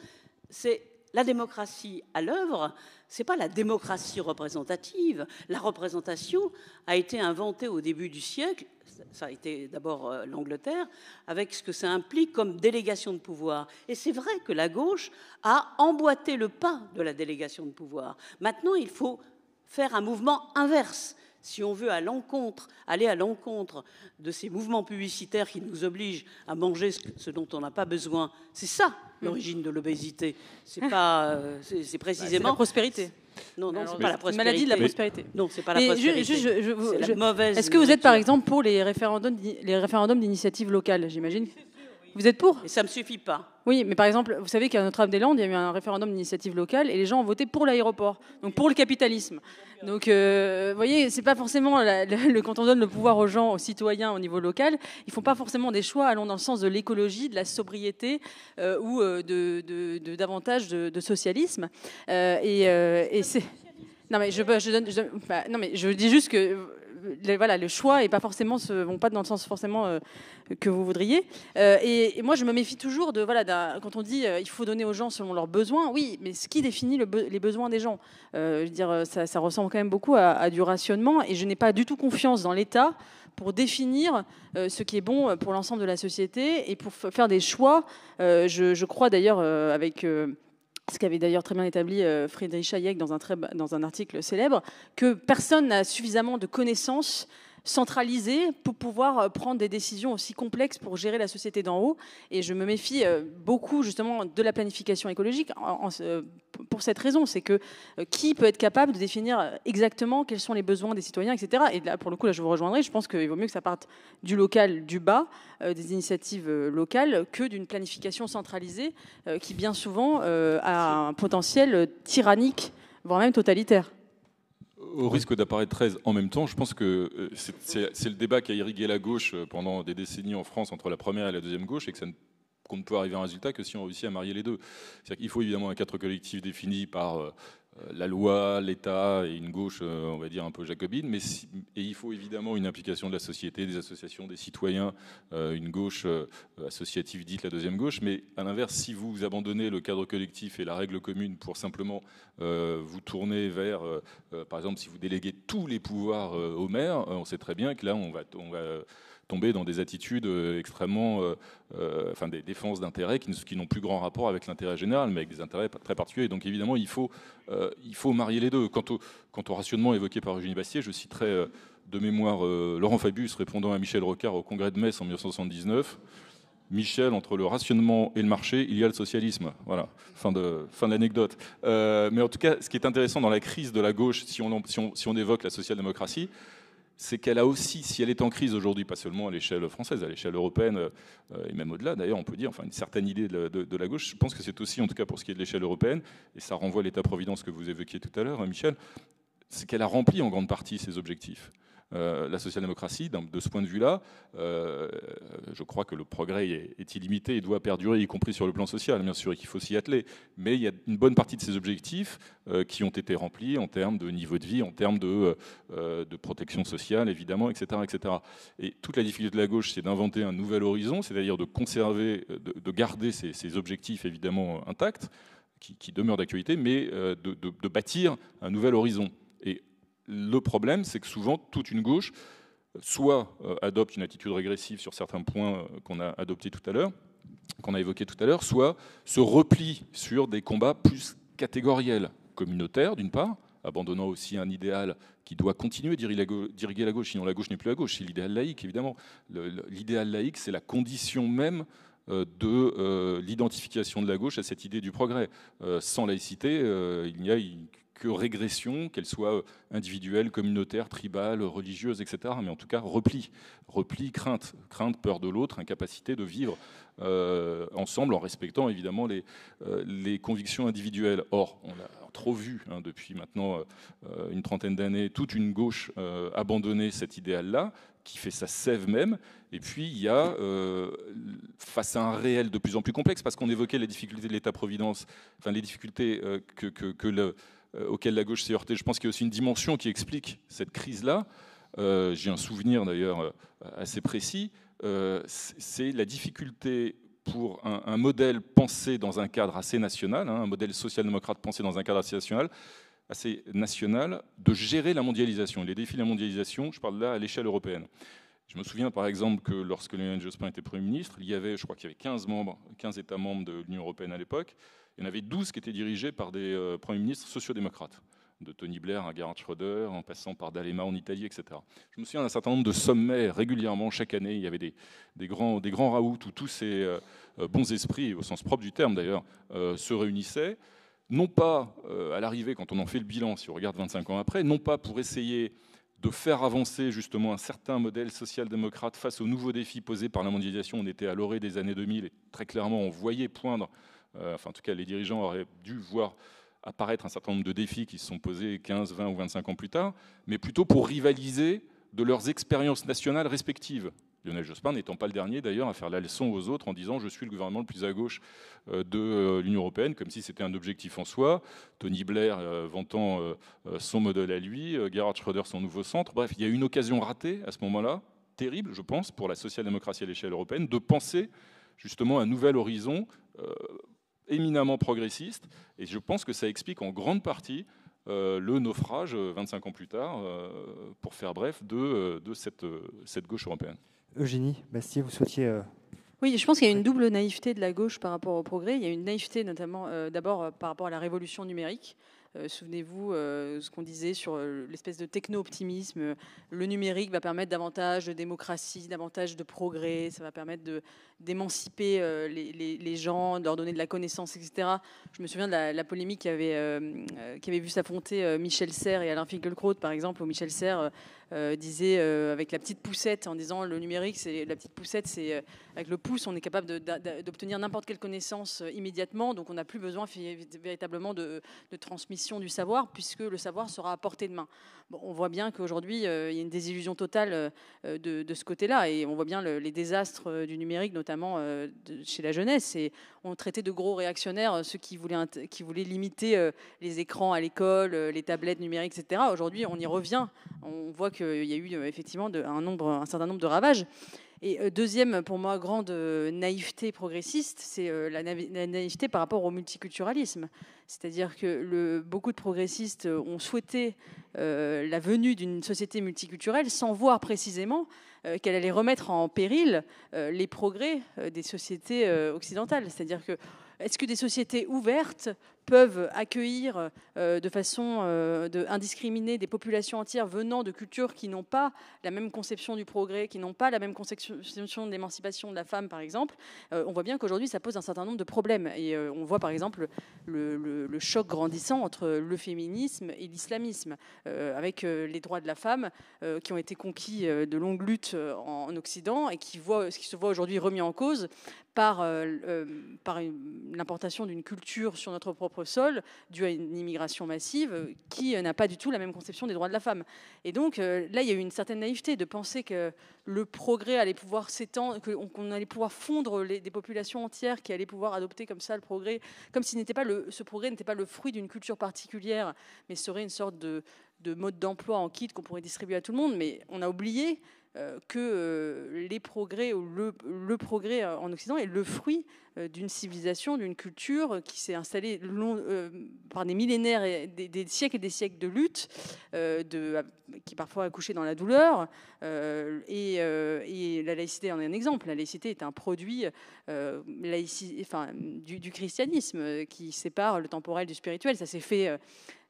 c'est la démocratie à l'œuvre, ce n'est pas la démocratie représentative. La représentation a été inventée au début du siècle, ça a été d'abord l'Angleterre, avec ce que ça implique comme délégation de pouvoir. Et c'est vrai que la gauche a emboîté le pas de la délégation de pouvoir. Maintenant, il faut faire un mouvement inverse. Si on veut aller à l'encontre de ces mouvements publicitaires qui nous obligent à manger ce dont on n'a pas besoin, c'est ça l'origine de l'obésité. C'est précisément... C'est la prospérité. Non, c'est pas la prospérité. Une maladie de la prospérité. Non, c'est pas la prospérité. C'est la mauvaise... Est-ce que vous êtes par exemple pour les référendums d'initiative locale, j'imagine? Vous êtes pour? Et ça ne me suffit pas. Oui, mais par exemple, vous savez qu'à Notre-Dame-des-Landes, il y a eu un référendum d'initiative locale et les gens ont voté pour l'aéroport, donc pour le capitalisme. Donc, vous voyez, c'est pas forcément quand on donne le pouvoir aux gens, aux citoyens au niveau local, ils font pas forcément des choix allant dans le sens de l'écologie, de la sobriété ou davantage de socialisme. Et c'est non mais je dis juste que le choix et pas forcément vont pas dans le sens forcément que vous voudriez. Et moi, je me méfie toujours quand on dit il faut donner aux gens selon leurs besoins. Oui, mais ce qui définit les besoins des gens, je veux dire, ça ressemble quand même beaucoup à du rationnement. Et je n'ai pas du tout confiance dans l'État pour définir ce qui est bon pour l'ensemble de la société et pour faire des choix. Je crois d'ailleurs avec ce qu'avait d'ailleurs très bien établi Friedrich Hayek dans un article célèbre, que personne n'a suffisamment de connaissances centralisées pour pouvoir prendre des décisions aussi complexes pour gérer la société d'en haut. Et je me méfie beaucoup justement de la planification écologique pour cette raison, c'est que qui peut être capable de définir exactement quels sont les besoins des citoyens, etc. Et là, pour le coup, là, je vous rejoindrai, je pense qu'il vaut mieux que ça parte du local, du bas, des initiatives locales, que d'une planification centralisée qui, bien souvent, a un potentiel tyrannique, voire même totalitaire. Au risque d'apparaître très en même temps, je pense que c'est le débat qui a irrigué la gauche pendant des décennies en France entre la première et la deuxième gauche, et qu'on ne peut arriver à un résultat que si on réussit à marier les deux. C'est-à-dire qu'il faut évidemment un cadre collectif défini par la loi, l'État et une gauche, on va dire, un peu jacobine, et il faut évidemment une implication de la société, des associations, des citoyens, une gauche associative dite la deuxième gauche, mais à l'inverse, si vous abandonnez le cadre collectif et la règle commune pour simplement vous tourner vers, par exemple, si vous déléguez tous les pouvoirs au maire, on sait très bien que là, on va tomber dans des attitudes extrêmement, des défenses d'intérêts qui n'ont plus grand rapport avec l'intérêt général, mais avec des intérêts très particuliers. Donc évidemment, il faut marier les deux. Quant au rationnement évoqué par Eugénie Bastier, je citerai de mémoire Laurent Fabius répondant à Michel Rocard au congrès de Metz en 1979. Michel, entre le rationnement et le marché, il y a le socialisme. Voilà, fin de l'anecdote. Mais en tout cas, ce qui est intéressant dans la crise de la gauche, si on évoque la social-démocratie, c'est qu'elle a aussi, si elle est en crise aujourd'hui, pas seulement à l'échelle française, à l'échelle européenne, et même au-delà d'ailleurs, on peut dire, enfin une certaine idée de la gauche, je pense que c'est aussi, en tout cas pour ce qui est de l'échelle européenne, et ça renvoie à l'État-providence que vous évoquiez tout à l'heure, Michel, c'est qu'elle a rempli en grande partie ses objectifs. La social-démocratie, de ce point de vue-là, je crois que le progrès est illimité et doit perdurer, y compris sur le plan social, bien sûr, et qu'il faut s'y atteler. Mais il y a une bonne partie de ces objectifs qui ont été remplis en termes de niveau de vie, en termes de protection sociale, évidemment, etc., etc. Et toute la difficulté de la gauche, c'est d'inventer un nouvel horizon, c'est-à-dire de conserver, de garder ces objectifs, évidemment, intacts, qui demeurent d'actualité, mais de bâtir un nouvel horizon. Et le problème, c'est que souvent, toute une gauche, soit adopte une attitude régressive sur certains points qu'on a adoptés tout à l'heure, qu'on a évoqués tout à l'heure, soit se replie sur des combats plus catégoriels, communautaires d'une part, abandonnant aussi un idéal qui doit continuer de diriger la gauche, sinon la gauche n'est plus la gauche, c'est l'idéal laïque, évidemment. L'idéal laïque, c'est la condition même de l'identification de la gauche à cette idée du progrès. Sans laïcité, il n'y a que régression, qu'elle soit individuelle, communautaire, tribale, religieuse, etc. Mais en tout cas, repli, crainte, peur de l'autre, incapacité de vivre ensemble en respectant évidemment les convictions individuelles. Or, on a trop vu depuis maintenant une trentaine d'années toute une gauche abandonner cet idéal-là, qui fait sa sève même. Et puis, il y a, face à un réel de plus en plus complexe, parce qu'on évoquait les difficultés de l'État-providence, enfin les difficultés auxquelles la gauche s'est heurtée. Je pense qu'il y a aussi une dimension qui explique cette crise-là. J'ai un souvenir d'ailleurs assez précis. C'est la difficulté pour un modèle pensé dans un cadre assez national, un modèle social-démocrate pensé dans un cadre assez national, de gérer la mondialisation. Les défis de la mondialisation, je parle là à l'échelle européenne. Je me souviens par exemple que lorsque Lionel Jospin était Premier ministre, je crois qu'il y avait 15 États membres de l'Union européenne à l'époque. Il y en avait 12 qui étaient dirigés par des premiers ministres sociodémocrates, de Tony Blair à Gerhard Schröder, en passant par D'Alema en Italie, etc. Je me souviens d'un certain nombre de sommets régulièrement, chaque année. Il y avait des grands raouts où tous ces bons esprits, au sens propre du terme d'ailleurs, se réunissaient. Non pas à l'arrivée, quand on en fait le bilan, si on regarde 25 ans après, non pas pour essayer de faire avancer justement un certain modèle social-démocrate face aux nouveaux défis posés par la mondialisation. On était à l'orée des années 2000 et très clairement on voyait poindre, enfin en tout cas les dirigeants auraient dû voir apparaître un certain nombre de défis qui se sont posés 15, 20 ou 25 ans plus tard, mais plutôt pour rivaliser de leurs expériences nationales respectives. Lionel Jospin n'étant pas le dernier d'ailleurs à faire la leçon aux autres en disant « je suis le gouvernement le plus à gauche de l'Union européenne », comme si c'était un objectif en soi, Tony Blair vantant son modèle à lui, Gerhard Schröder son nouveau centre. Bref, il y a eu une occasion ratée à ce moment-là, terrible je pense, pour la social-démocratie à l'échelle européenne, de penser justement un nouvel horizon éminemment progressiste, et je pense que ça explique en grande partie le naufrage, 25 ans plus tard, pour faire bref, de cette gauche européenne. Eugénie Bastier, vous souhaitiez... Oui, je pense qu'il y a une double naïveté de la gauche par rapport au progrès. Il y a une naïveté notamment d'abord par rapport à la révolution numérique. Souvenez-vous ce qu'on disait sur l'espèce de techno-optimisme. Le numérique va permettre davantage de démocratie, davantage de progrès. Ça va permettre d'émanciper les gens, de leur donner de la connaissance, etc. Je me souviens de la polémique qui avait vu s'affronter Michel Serres et Alain Finkielkraut, par exemple, où Michel Serres disait avec la petite poussette, en disant le numérique, c'est la petite poussette, c'est avec le pouce, on est capable d'obtenir n'importe quelle connaissance immédiatement, donc on n'a plus besoin véritablement de transmission du savoir, puisque le savoir sera à portée de main. Bon, on voit bien qu'aujourd'hui, il y a une désillusion totale de ce côté-là, et on voit bien les désastres du numérique, notamment chez la jeunesse, et on traitait de gros réactionnaires ceux qui voulaient limiter les écrans à l'école, les tablettes numériques, etc. Aujourd'hui, on y revient. On voit qu'il y a eu effectivement un certain nombre de ravages. Et deuxième, pour moi, grande naïveté progressiste, c'est la naïveté par rapport au multiculturalisme. C'est-à-dire que beaucoup de progressistes ont souhaité la venue d'une société multiculturelle sans voir précisément qu'elle allait remettre en péril les progrès des sociétés occidentales. C'est-à-dire que est-ce que des sociétés ouvertes peuvent accueillir de façon indiscriminée des populations entières venant de cultures qui n'ont pas la même conception du progrès, qui n'ont pas la même conception de l'émancipation de la femme, par exemple, on voit bien qu'aujourd'hui, ça pose un certain nombre de problèmes. Et on voit, par exemple, le choc grandissant entre le féminisme et l'islamisme, avec les droits de la femme qui ont été conquis de longues luttes en Occident et qui se voient aujourd'hui remis en cause par l'importation d'une culture sur notre propre sol, due à une immigration massive, qui n'a pas du tout la même conception des droits de la femme. Et donc, là, il y a eu une certaine naïveté de penser que le progrès allait pouvoir s'étendre, qu'on allait pouvoir fondre des populations entières qui allaient pouvoir adopter comme ça le progrès, comme si ce progrès n'était pas le fruit d'une culture particulière, mais serait une sorte de mode d'emploi en kit qu'on pourrait distribuer à tout le monde. Mais on a oublié que les progrès, ou le progrès en Occident est le fruit d'une civilisation, d'une culture qui s'est installée par des millénaires, et des siècles et des siècles de lutte, qui parfois a couché dans la douleur. Et la laïcité en est un exemple. La laïcité est un produit du christianisme qui sépare le temporel du spirituel. Ça s'est fait...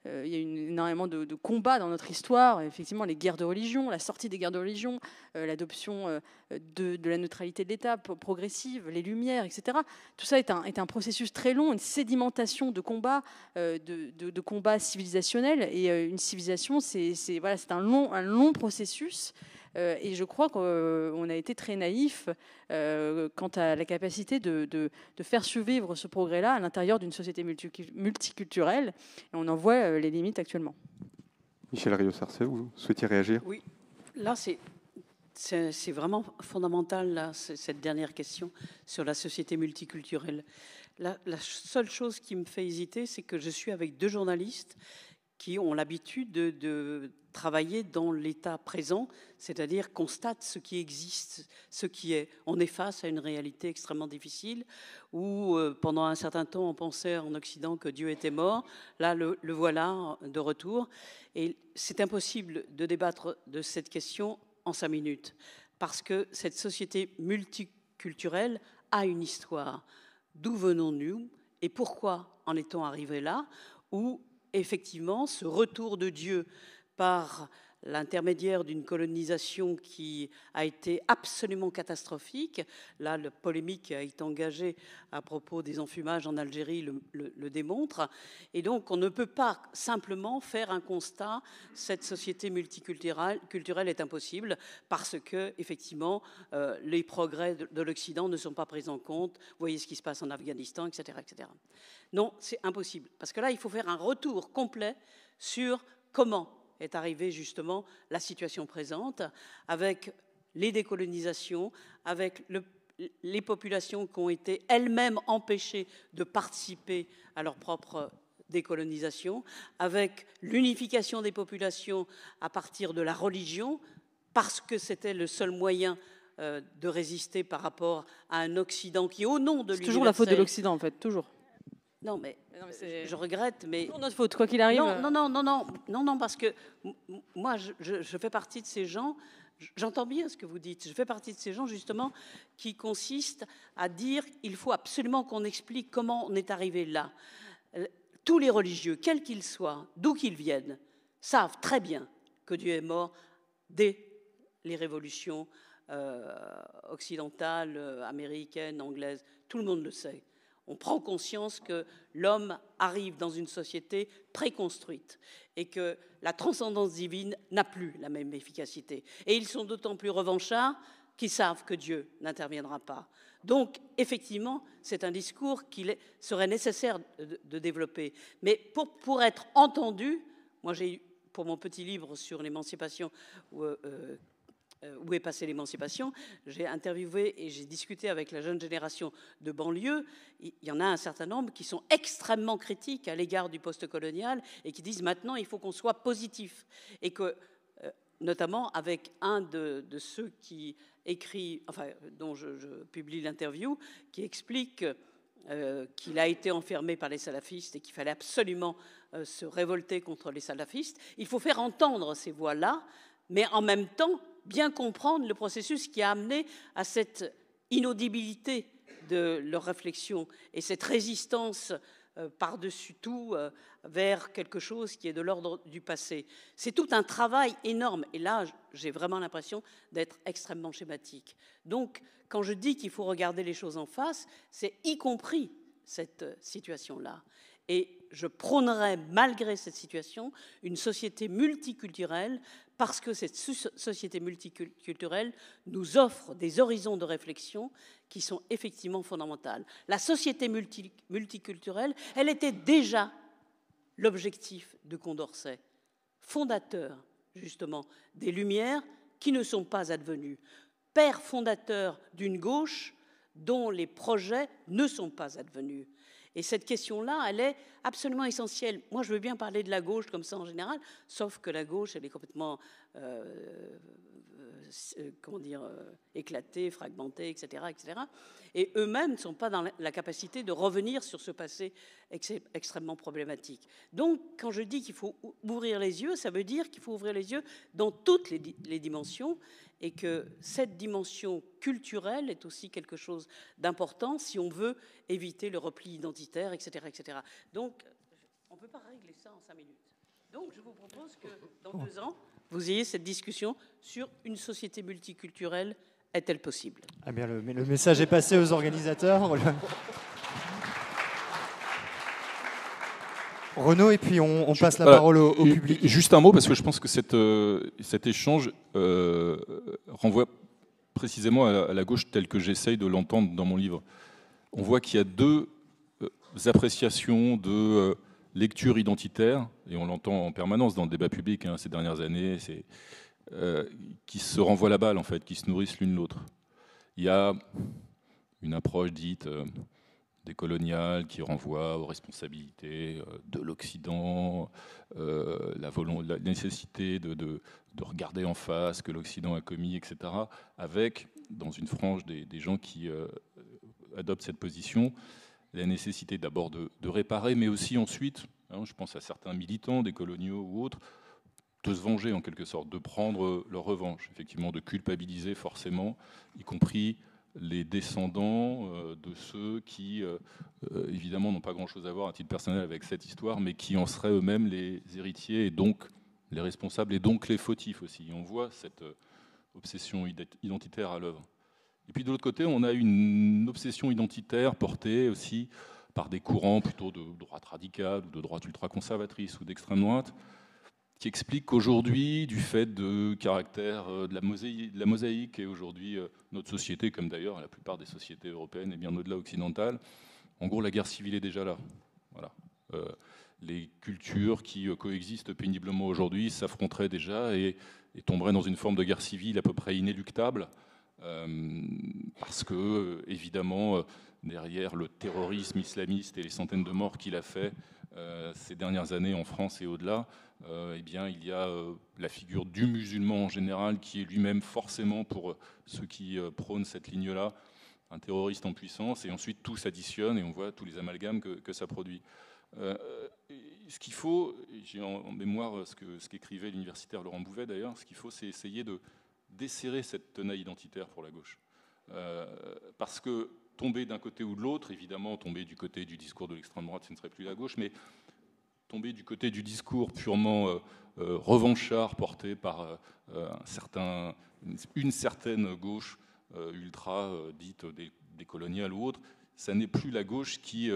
il y a eu énormément de combats dans notre histoire, effectivement les guerres de religion, la sortie des guerres de religion, l'adoption de la neutralité de l'État progressive, les Lumières, etc. Tout ça est un processus très long, une sédimentation de combats, de combats civilisationnels. Et une civilisation, c'est un long processus. Et je crois qu'on a été très naïf quant à la capacité de faire survivre ce progrès-là à l'intérieur d'une société multiculturelle. Et on en voit les limites actuellement. Michel Rio-Sarcey, vous souhaitiez réagir? Oui, là c'est vraiment fondamental, là, cette dernière question sur la société multiculturelle. La seule chose qui me fait hésiter, c'est que je suis avec deux journalistes qui ont l'habitude de travailler dans l'état présent, c'est-à-dire constatent ce qui existe, ce qui est. On est face à une réalité extrêmement difficile, où pendant un certain temps, on pensait en Occident que Dieu était mort. Là, le voilà de retour. Et c'est impossible de débattre de cette question en 5 minutes, parce que cette société multiculturelle a une histoire. D'où venons-nous et pourquoi en est-on arrivé là, où effectivement, ce retour de Dieu par l'intermédiaire d'une colonisation qui a été absolument catastrophique. Là, la polémique qui a été engagée à propos des enfumages en Algérie le démontre. Et donc, on ne peut pas simplement faire un constat, cette société multiculturelle est impossible, parce que, effectivement, les progrès de l'Occident ne sont pas pris en compte. Vous voyez ce qui se passe en Afghanistan, etc., etc. Non, c'est impossible. Parce que là, il faut faire un retour complet sur comment est arrivée justement la situation présente, avec les décolonisations, avec les populations qui ont été elles-mêmes empêchées de participer à leur propre décolonisation, avec l'unification des populations à partir de la religion, parce que c'était le seul moyen de résister par rapport à un Occident qui, au nom de l'universel... C'est toujours la faute de l'Occident, en fait, toujours. Non, mais je regrette, mais... C'est notre faute, quoi qu'il arrive. Non, parce que moi, je fais partie de ces gens, j'entends bien ce que vous dites, je fais partie de ces gens, justement, qui consistent à dire il faut absolument qu'on explique comment on est arrivé là. Tous les religieux, quels qu'ils soient, d'où qu'ils viennent, savent très bien que Dieu est mort dès les révolutions occidentales, américaines, anglaises. Tout le monde le sait. On prend conscience que l'homme arrive dans une société préconstruite et que la transcendance divine n'a plus la même efficacité. Et ils sont d'autant plus revanchards qu'ils savent que Dieu n'interviendra pas. Donc, effectivement, c'est un discours qu'il serait nécessaire de développer. Mais pour être entendu, moi j'ai eu, pour mon petit livre sur l'émancipation, où est passée l'émancipation, j'ai interviewé et j'ai discuté avec la jeune génération de banlieue. Il y en a un certain nombre qui sont extrêmement critiques à l'égard du post-colonial et qui disent maintenant il faut qu'on soit positif. Et que, notamment avec un de ceux qui écrit, enfin, dont je publie l'interview, qui explique qu'il a été enfermé par les salafistes et qu'il fallait absolument se révolter contre les salafistes. Il faut faire entendre ces voix-là, mais en même temps bien comprendre le processus qui a amené à cette inaudibilité de leur réflexion et cette résistance par-dessus tout vers quelque chose qui est de l'ordre du passé. C'est tout un travail énorme. Et là, j'ai vraiment l'impression d'être extrêmement schématique. Donc, quand je dis qu'il faut regarder les choses en face, c'est y compris cette situation-là. Et je prônerais, malgré cette situation, une société multiculturelle, parce que cette société multiculturelle nous offre des horizons de réflexion qui sont effectivement fondamentales. La société multiculturelle, elle était déjà l'objectif de Condorcet, fondateur, justement, des Lumières qui ne sont pas advenues, père fondateur d'une gauche dont les projets ne sont pas advenus. Et cette question-là, elle est absolument essentielle. Moi, je veux bien parler de la gauche comme ça en général, sauf que la gauche, elle est complètement éclatée, fragmentée, etc., etc. Et eux-mêmes ne sont pas dans la capacité de revenir sur ce passé extrêmement problématique. Donc, quand je dis qu'il faut ouvrir les yeux, ça veut dire qu'il faut ouvrir les yeux dans toutes les dimensions, et que cette dimension culturelle est aussi quelque chose d'important si on veut éviter le repli identitaire, etc., etc. Donc, on ne peut pas régler ça en 5 minutes. Donc, je vous propose que dans 2 ans, vous ayez cette discussion sur une société multiculturelle. Est-elle possible ? Ah bien, le message est passé aux organisateurs. Renaud, et puis on passe la parole au public. Juste un mot, parce que je pense que cet échange renvoie précisément à la gauche telle que j'essaye de l'entendre dans mon livre. On voit qu'il y a 2 appréciations de lecture identitaire, et on l'entend en permanence dans le débat public ces dernières années, qui se renvoient la balle, en fait, qui se nourrissent l'une l'autre. Il y a une approche dite décoloniale qui renvoie aux responsabilités de l'Occident, la nécessité de regarder en face ce que l'Occident a commis, etc., avec, dans une frange des gens qui adoptent cette position, la nécessité d'abord de réparer, mais aussi ensuite, je pense à certains militants, des coloniaux ou autres, de se venger en quelque sorte, de prendre leur revanche, effectivement, de culpabiliser forcément, y compris les descendants de ceux qui, évidemment, n'ont pas grand-chose à voir à titre personnel avec cette histoire, mais qui en seraient eux-mêmes les héritiers et donc les responsables et donc les fautifs aussi. Et on voit cette obsession identitaire à l'œuvre. Et puis de l'autre côté, on a une obsession identitaire portée aussi par des courants plutôt de droite radicale ou de droite ultra-conservatrice ou d'extrême droite, qui explique qu'aujourd'hui, du fait de caractère de la mosaïque et aujourd'hui notre société, comme d'ailleurs la plupart des sociétés européennes et bien au-delà occidentales, en gros la guerre civile est déjà là. Voilà. Les cultures qui coexistent péniblement aujourd'hui s'affronteraient déjà et tomberaient dans une forme de guerre civile à peu près inéluctable, parce que évidemment derrière le terrorisme islamiste et les centaines de morts qu'il a fait ces dernières années en France et au-delà, eh bien, il y a la figure du musulman en général qui est lui-même forcément, pour ceux qui prônent cette ligne-là, un terroriste en puissance, et ensuite tout s'additionne et on voit tous les amalgames que ça produit. Ce qu'il faut, j'ai en mémoire ce qu'écrivait l'universitaire Laurent Bouvet d'ailleurs, ce qu'il faut c'est essayer de desserrer cette tenaille identitaire pour la gauche. Parce que tomber d'un côté ou de l'autre, évidemment tomber du côté du discours de l'extrême droite, ce ne serait plus la gauche, mais tomber du côté du discours purement revanchard porté par une certaine gauche ultra dite décoloniale ou autre, ça n'est plus la gauche qui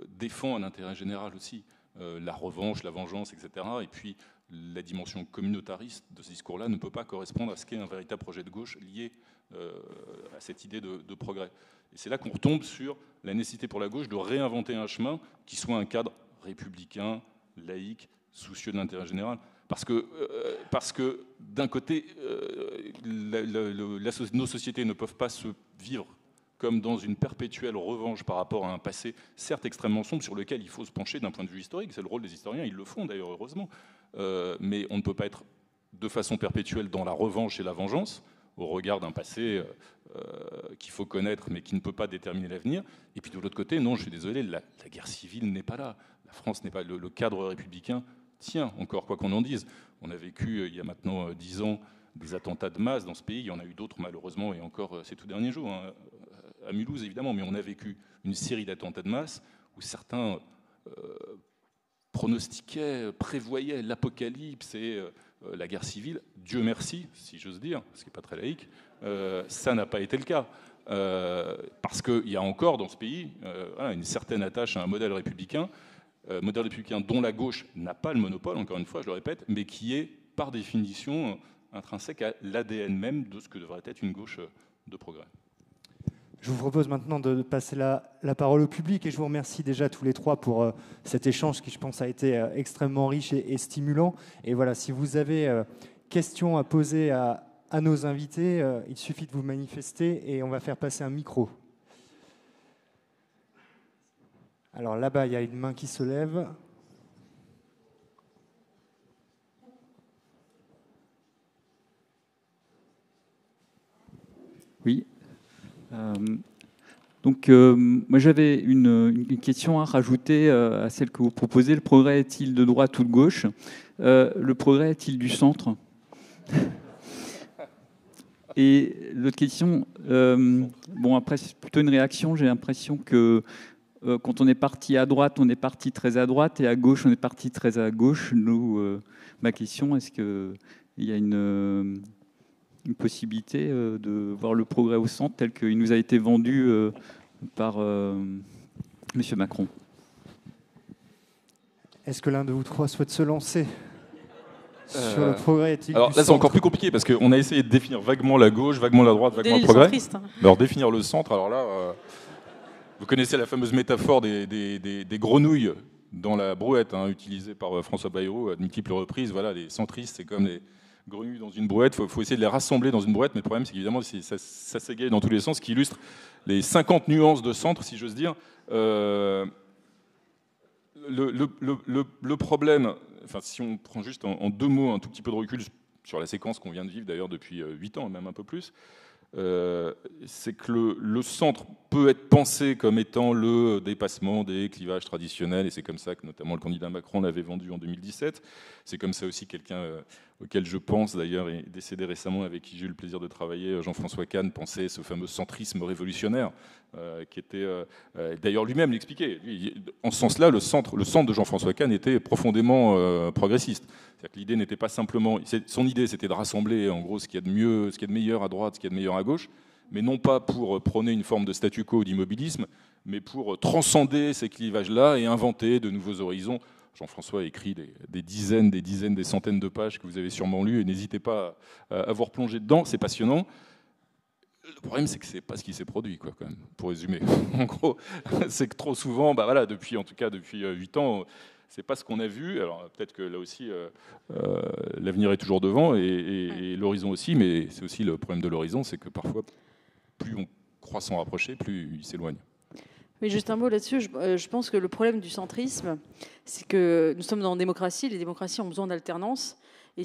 défend un intérêt général aussi, la revanche, la vengeance, etc. Et puis la dimension communautariste de ce discours-là ne peut pas correspondre à ce qu'est un véritable projet de gauche lié à cette idée de progrès. Et c'est là qu'on retombe sur la nécessité pour la gauche de réinventer un chemin qui soit un cadre républicain, laïque, soucieux de l'intérêt général. Parce que d'un côté, nos sociétés ne peuvent pas se vivre comme dans une perpétuelle revanche par rapport à un passé, certes extrêmement sombre, sur lequel il faut se pencher d'un point de vue historique. C'est le rôle des historiens, ils le font d'ailleurs, heureusement. Mais on ne peut pas être de façon perpétuelle dans la revanche et la vengeance, au regard d'un passé qu'il faut connaître, mais qui ne peut pas déterminer l'avenir. Et puis de l'autre côté, non, je suis désolé, la guerre civile n'est pas là. La France n'est pas... Le cadre républicain tient encore, quoi qu'on en dise. On a vécu, il y a maintenant 10 ans, des attentats de masse dans ce pays. Il y en a eu d'autres, malheureusement, et encore ces tout derniers jours, hein, à Mulhouse, évidemment. Mais on a vécu une série d'attentats de masse où certains pronostiquaient, prévoyaient l'apocalypse et la guerre civile. Dieu merci, si j'ose dire, ce qui n'est pas très laïque, ça n'a pas été le cas. Parce qu'il y a encore dans ce pays une certaine attache à un modèle républicain dont la gauche n'a pas le monopole, encore une fois, je le répète, mais qui est par définition intrinsèque à l'ADN même de ce que devrait être une gauche de progrès. Je vous propose maintenant de passer la parole au public et je vous remercie déjà tous les trois pour cet échange qui, je pense, a été extrêmement riche et stimulant. Et voilà, si vous avez questions à poser à nos invités, il suffit de vous manifester et on va faire passer un micro. Alors là-bas, il y a une main qui se lève. Oui. Donc, moi j'avais une question à rajouter à celle que vous proposez. Le progrès est-il de droite ou de gauche? Le progrès est-il du centre? Et l'autre question, bon après c'est plutôt une réaction. J'ai l'impression que quand on est parti à droite, on est parti très à droite, et à gauche, on est parti très à gauche. Nous, ma question, est-ce qu'il y a une possibilité de voir le progrès au centre tel qu'il nous a été vendu par M. Macron? Est-ce que l'un de vous trois souhaite se lancer sur le progrès est-il Alors du là, c'est centre? encore plus compliqué parce qu'on a essayé de définir vaguement la gauche, vaguement la droite, vaguement le progrès. Alors définir le centre, alors là, vous connaissez la fameuse métaphore des grenouilles dans la brouette, utilisée par François Bayrou à de multiples reprises. Voilà, les centristes, c'est comme les grenouilles dans une brouette. Il faut essayer de les rassembler dans une brouette, mais le problème, c'est qu'évidemment, ça s'égaye dans tous les sens, ce qui illustre les 50 nuances de centre, si j'ose dire. Le problème, enfin, si on prend juste en deux mots un tout petit peu de recul sur la séquence qu'on vient de vivre d'ailleurs depuis 8 ans, même un peu plus, c'est que le centre peut être pensé comme étant le dépassement des clivages traditionnels, et c'est comme ça que notamment le candidat Macron l'avait vendu en 2017. C'est comme ça aussi quelqu'un auquel je pense d'ailleurs, est décédé récemment, avec qui j'ai eu le plaisir de travailler, Jean-François Kahn, pensait ce fameux centrisme révolutionnaire, qui était d'ailleurs lui-même l'expliquait. En ce sens-là, le centre de Jean-François Kahn était profondément progressiste. C'est-à-dire que l'idée n'était pas simplement, son idée c'était de rassembler en gros ce qu'il y a de mieux, ce qu'il y a de meilleur à droite, ce qu'il y a de meilleur à gauche, mais non pas pour prôner une forme de statu quo ou d'immobilisme, mais pour transcender ces clivages-là et inventer de nouveaux horizons. Jean-François a écrit des dizaines, des centaines de pages que vous avez sûrement lues, et n'hésitez pas à vous replonger dedans, c'est passionnant. Le problème, c'est que c'est pas ce qui s'est produit, quoi, quand même, pour résumer. En gros, c'est que trop souvent, depuis 8 ans, c'est pas ce qu'on a vu. Alors peut-être que là aussi, l'avenir est toujours devant et l'horizon aussi, mais c'est aussi le problème de l'horizon, c'est que parfois, plus on croit s'en rapprocher, plus il s'éloigne. Mais juste un mot là-dessus, je pense que le problème du centrisme, c'est que nous sommes en démocratie, les démocraties ont besoin d'alternance, et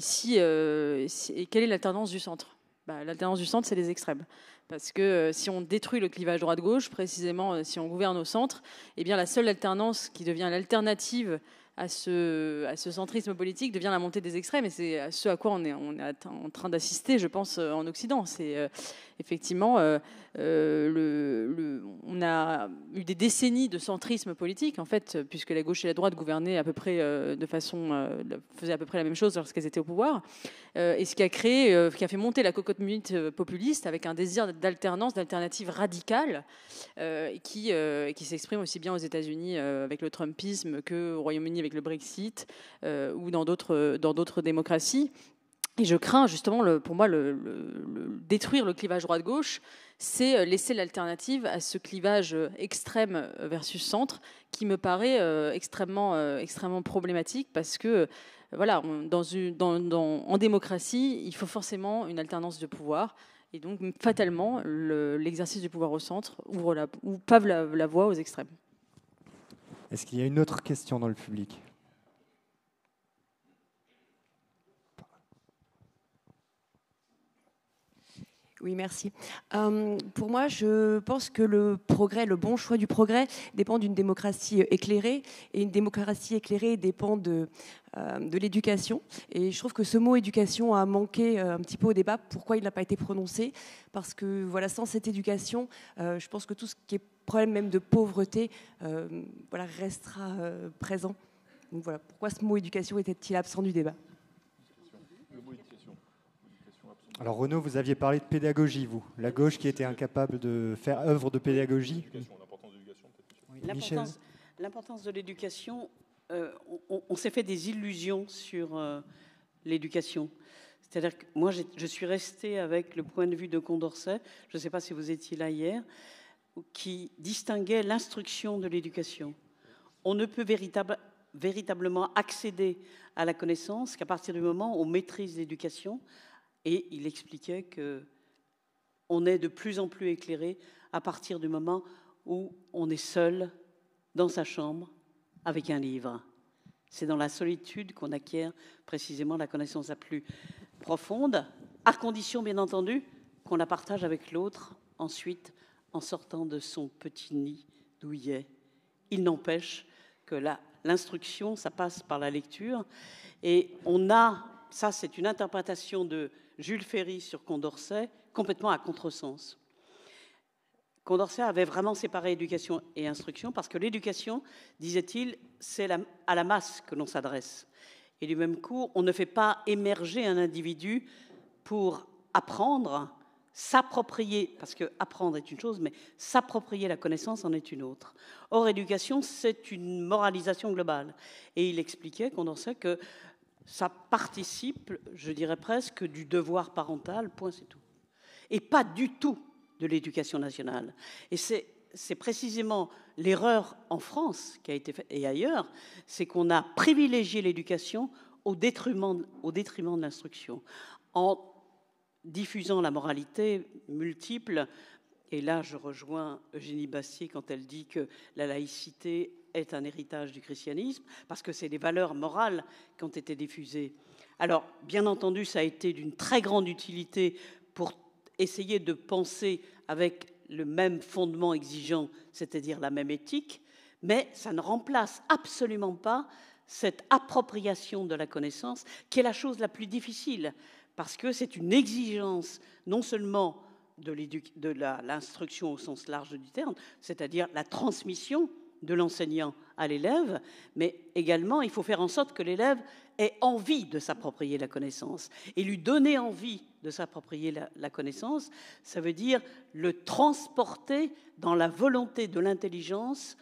quelle est l'alternance du centre? L'alternance du centre, c'est les extrêmes. Parce que si on détruit le clivage droite-gauche, précisément si on gouverne au centre, eh bien la seule alternance qui devient l'alternative à ce centrisme politique devient la montée des extrêmes, et c'est ce à quoi on est en train d'assister, je pense, en Occident. C'est effectivement, on a eu des décennies de centrisme politique, en fait, puisque la gauche et la droite gouvernaient à peu près faisaient à peu près la même chose lorsqu'elles étaient au pouvoir, et ce qui a fait monter la cocotte minute populiste avec un désir d'alternance, d'alternative radicale, qui s'exprime aussi bien aux États-Unis avec le Trumpisme qu'au Royaume-Uni avec le Brexit, ou dans d'autres démocraties. Et je crains justement, pour moi, détruire le clivage droite-gauche, c'est laisser l'alternative à ce clivage extrême versus centre, qui me paraît extrêmement problématique, parce que voilà, en démocratie, il faut forcément une alternance de pouvoir. Et donc, fatalement, l'exercice du pouvoir au centre pave la voie aux extrêmes. Est-ce qu'il y a une autre question dans le public ? Oui, merci. Pour moi, je pense que le progrès, le bon choix du progrès, dépend d'une démocratie éclairée. Et une démocratie éclairée dépend de l'éducation. Et je trouve que ce mot éducation a manqué un petit peu au débat. Pourquoi il n'a pas été prononcé? Parce que voilà, sans cette éducation, je pense que tout ce qui est problème même de pauvreté voilà, restera présent. Donc voilà, pourquoi ce mot éducation était-il absent du débat? Alors Renaud, vous aviez parlé de pédagogie, vous. La gauche qui était incapable de faire œuvre de pédagogie. L'importance de l'éducation, on s'est fait des illusions sur l'éducation. C'est-à-dire que moi, je suis restée avec le point de vue de Condorcet, je ne sais pas si vous étiez là hier, qui distinguait l'instruction de l'éducation. On ne peut véritablement accéder à la connaissance qu'à partir du moment où on maîtrise l'éducation. Et il expliquait qu'on est de plus en plus éclairé à partir du moment où on est seul dans sa chambre avec un livre. C'est dans la solitude qu'on acquiert précisément la connaissance la plus profonde, à condition bien entendu qu'on la partage avec l'autre ensuite en sortant de son petit nid douillet. Il n'empêche que l'instruction, ça passe par la lecture. Et on a, ça c'est une interprétation de Jules Ferry sur Condorcet, complètement à contresens. Condorcet avait vraiment séparé éducation et instruction parce que l'éducation, disait-il, c'est à la masse que l'on s'adresse. Et du même coup, on ne fait pas émerger un individu pour apprendre, s'approprier, parce que apprendre est une chose, mais s'approprier la connaissance en est une autre. Or, éducation, c'est une moralisation globale. Et il expliquait, Condorcet, que ça participe, je dirais presque, du devoir parental, point, c'est tout. Et pas du tout de l'éducation nationale. Et c'est précisément l'erreur en France qui a été faite, et ailleurs, c'est qu'on a privilégié l'éducation au détriment de l'instruction, en diffusant la moralité multiple. Et là, je rejoins Eugénie Bastier quand elle dit que la laïcité est un héritage du christianisme, parce que c'est des valeurs morales qui ont été diffusées. Alors, bien entendu, ça a été d'une très grande utilité pour essayer de penser avec le même fondement exigeant, c'est-à-dire la même éthique, mais ça ne remplace absolument pas cette appropriation de la connaissance, qui est la chose la plus difficile, parce que c'est une exigence non seulement de l'instruction au sens large du terme, c'est-à-dire la transmission de l'enseignant à l'élève, mais également il faut faire en sorte que l'élève ait envie de s'approprier la connaissance. Et lui donner envie de s'approprier la connaissance, ça veut dire le transporter dans la volonté de l'intelligence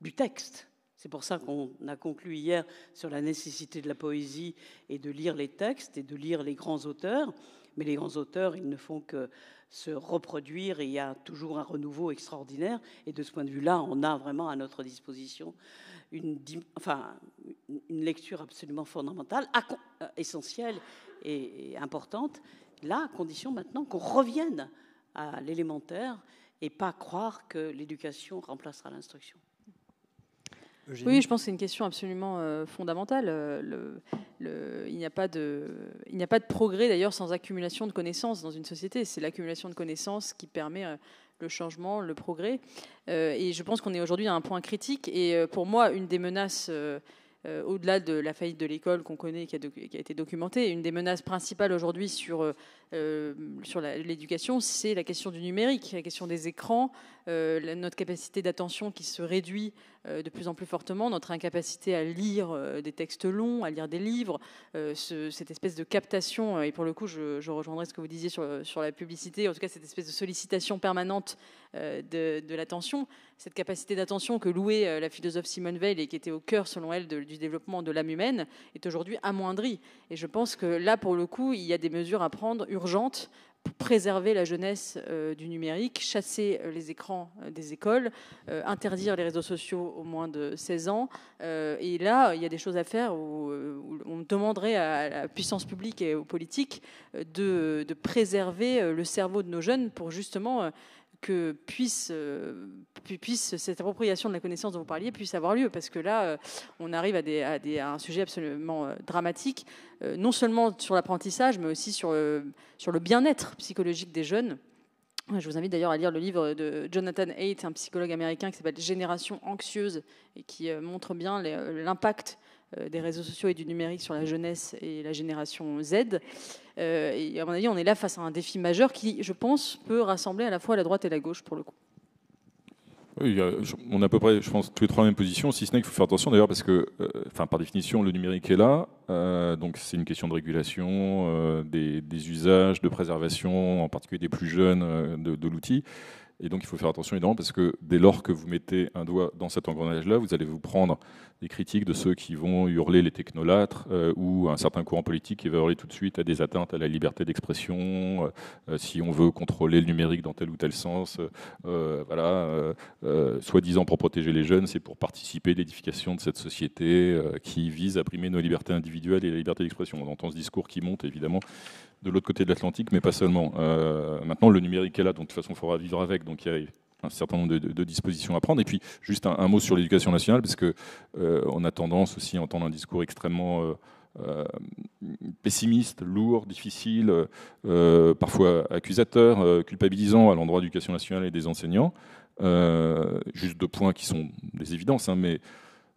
du texte. C'est pour ça qu'on a conclu hier sur la nécessité de la poésie et de lire les textes et de lire les grands auteurs. Mais les grands auteurs, ils ne font que se reproduire et il y a toujours un renouveau extraordinaire. Et de ce point de vue-là, on a vraiment à notre disposition une lecture absolument fondamentale, essentielle et importante. Là, à condition maintenant qu'on revienne à l'élémentaire et pas croire que l'éducation remplacera l'instruction. Eugénie. Oui, je pense que c'est une question absolument fondamentale. Il n'y a pas de progrès d'ailleurs sans accumulation de connaissances dans une société. C'est l'accumulation de connaissances qui permet le changement, le progrès. Et je pense qu'on est aujourd'hui à un point critique. Et pour moi, une des menaces, au-delà de la faillite de l'école qu'on connaît, qui a été documentée, une des menaces principales aujourd'hui sur l'éducation, c'est la question du numérique, la question des écrans, notre capacité d'attention qui se réduit de plus en plus fortement, notre incapacité à lire des textes longs, à lire des livres, cette espèce de captation, et pour le coup je rejoindrai ce que vous disiez sur la publicité, en tout cas cette espèce de sollicitation permanente de l'attention, cette capacité d'attention que louait la philosophe Simone Veil et qui était au cœur selon elle du développement de l'âme humaine, est aujourd'hui amoindrie. Et je pense que là pour le coup il y a des mesures à prendre urgentes pour préserver la jeunesse du numérique, chasser les écrans des écoles, interdire les réseaux sociaux aux moins de 16 ans. Et là, il y a des choses à faire où on demanderait à la puissance publique et aux politiques de préserver le cerveau de nos jeunes pour justement que cette appropriation de la connaissance dont vous parliez puisse avoir lieu, parce que là, on arrive à un sujet absolument dramatique, non seulement sur l'apprentissage, mais aussi sur le bien-être psychologique des jeunes. Je vous invite d'ailleurs à lire le livre de Jonathan Haidt, un psychologue américain qui s'appelle « Génération anxieuse » et qui montre bien l'impact des réseaux sociaux et du numérique sur la jeunesse et la génération Z. Et à mon avis, on est là face à un défi majeur qui, je pense, peut rassembler à la fois la droite et la gauche, pour le coup. Oui, on a à peu près, je pense, tous les trois la même position, si ce n'est qu'il faut faire attention d'ailleurs parce que, par définition, le numérique est là, donc c'est une question de régulation, des usages, de préservation, en particulier des plus jeunes, de l'outil. Et donc il faut faire attention évidemment parce que dès lors que vous mettez un doigt dans cet engrenage-là, vous allez vous prendre des critiques de ceux qui vont hurler les technolâtres ou un certain courant politique qui va hurler tout de suite à des atteintes à la liberté d'expression, si on veut contrôler le numérique dans tel ou tel sens, soi-disant pour protéger les jeunes, c'est pour participer à l'édification de cette société qui vise à primer nos libertés individuelles et la liberté d'expression. On entend ce discours qui monte évidemment de l'autre côté de l'Atlantique, mais pas seulement. Maintenant, le numérique est là, donc de toute façon, il faudra vivre avec. Donc il y a un certain nombre de dispositions à prendre. Et puis, juste un mot sur l'éducation nationale, parce que on a tendance aussi à entendre un discours extrêmement pessimiste, lourd, difficile, parfois accusateur, culpabilisant à l'endroit de l'éducation nationale et des enseignants. Juste deux points qui sont des évidences, hein, mais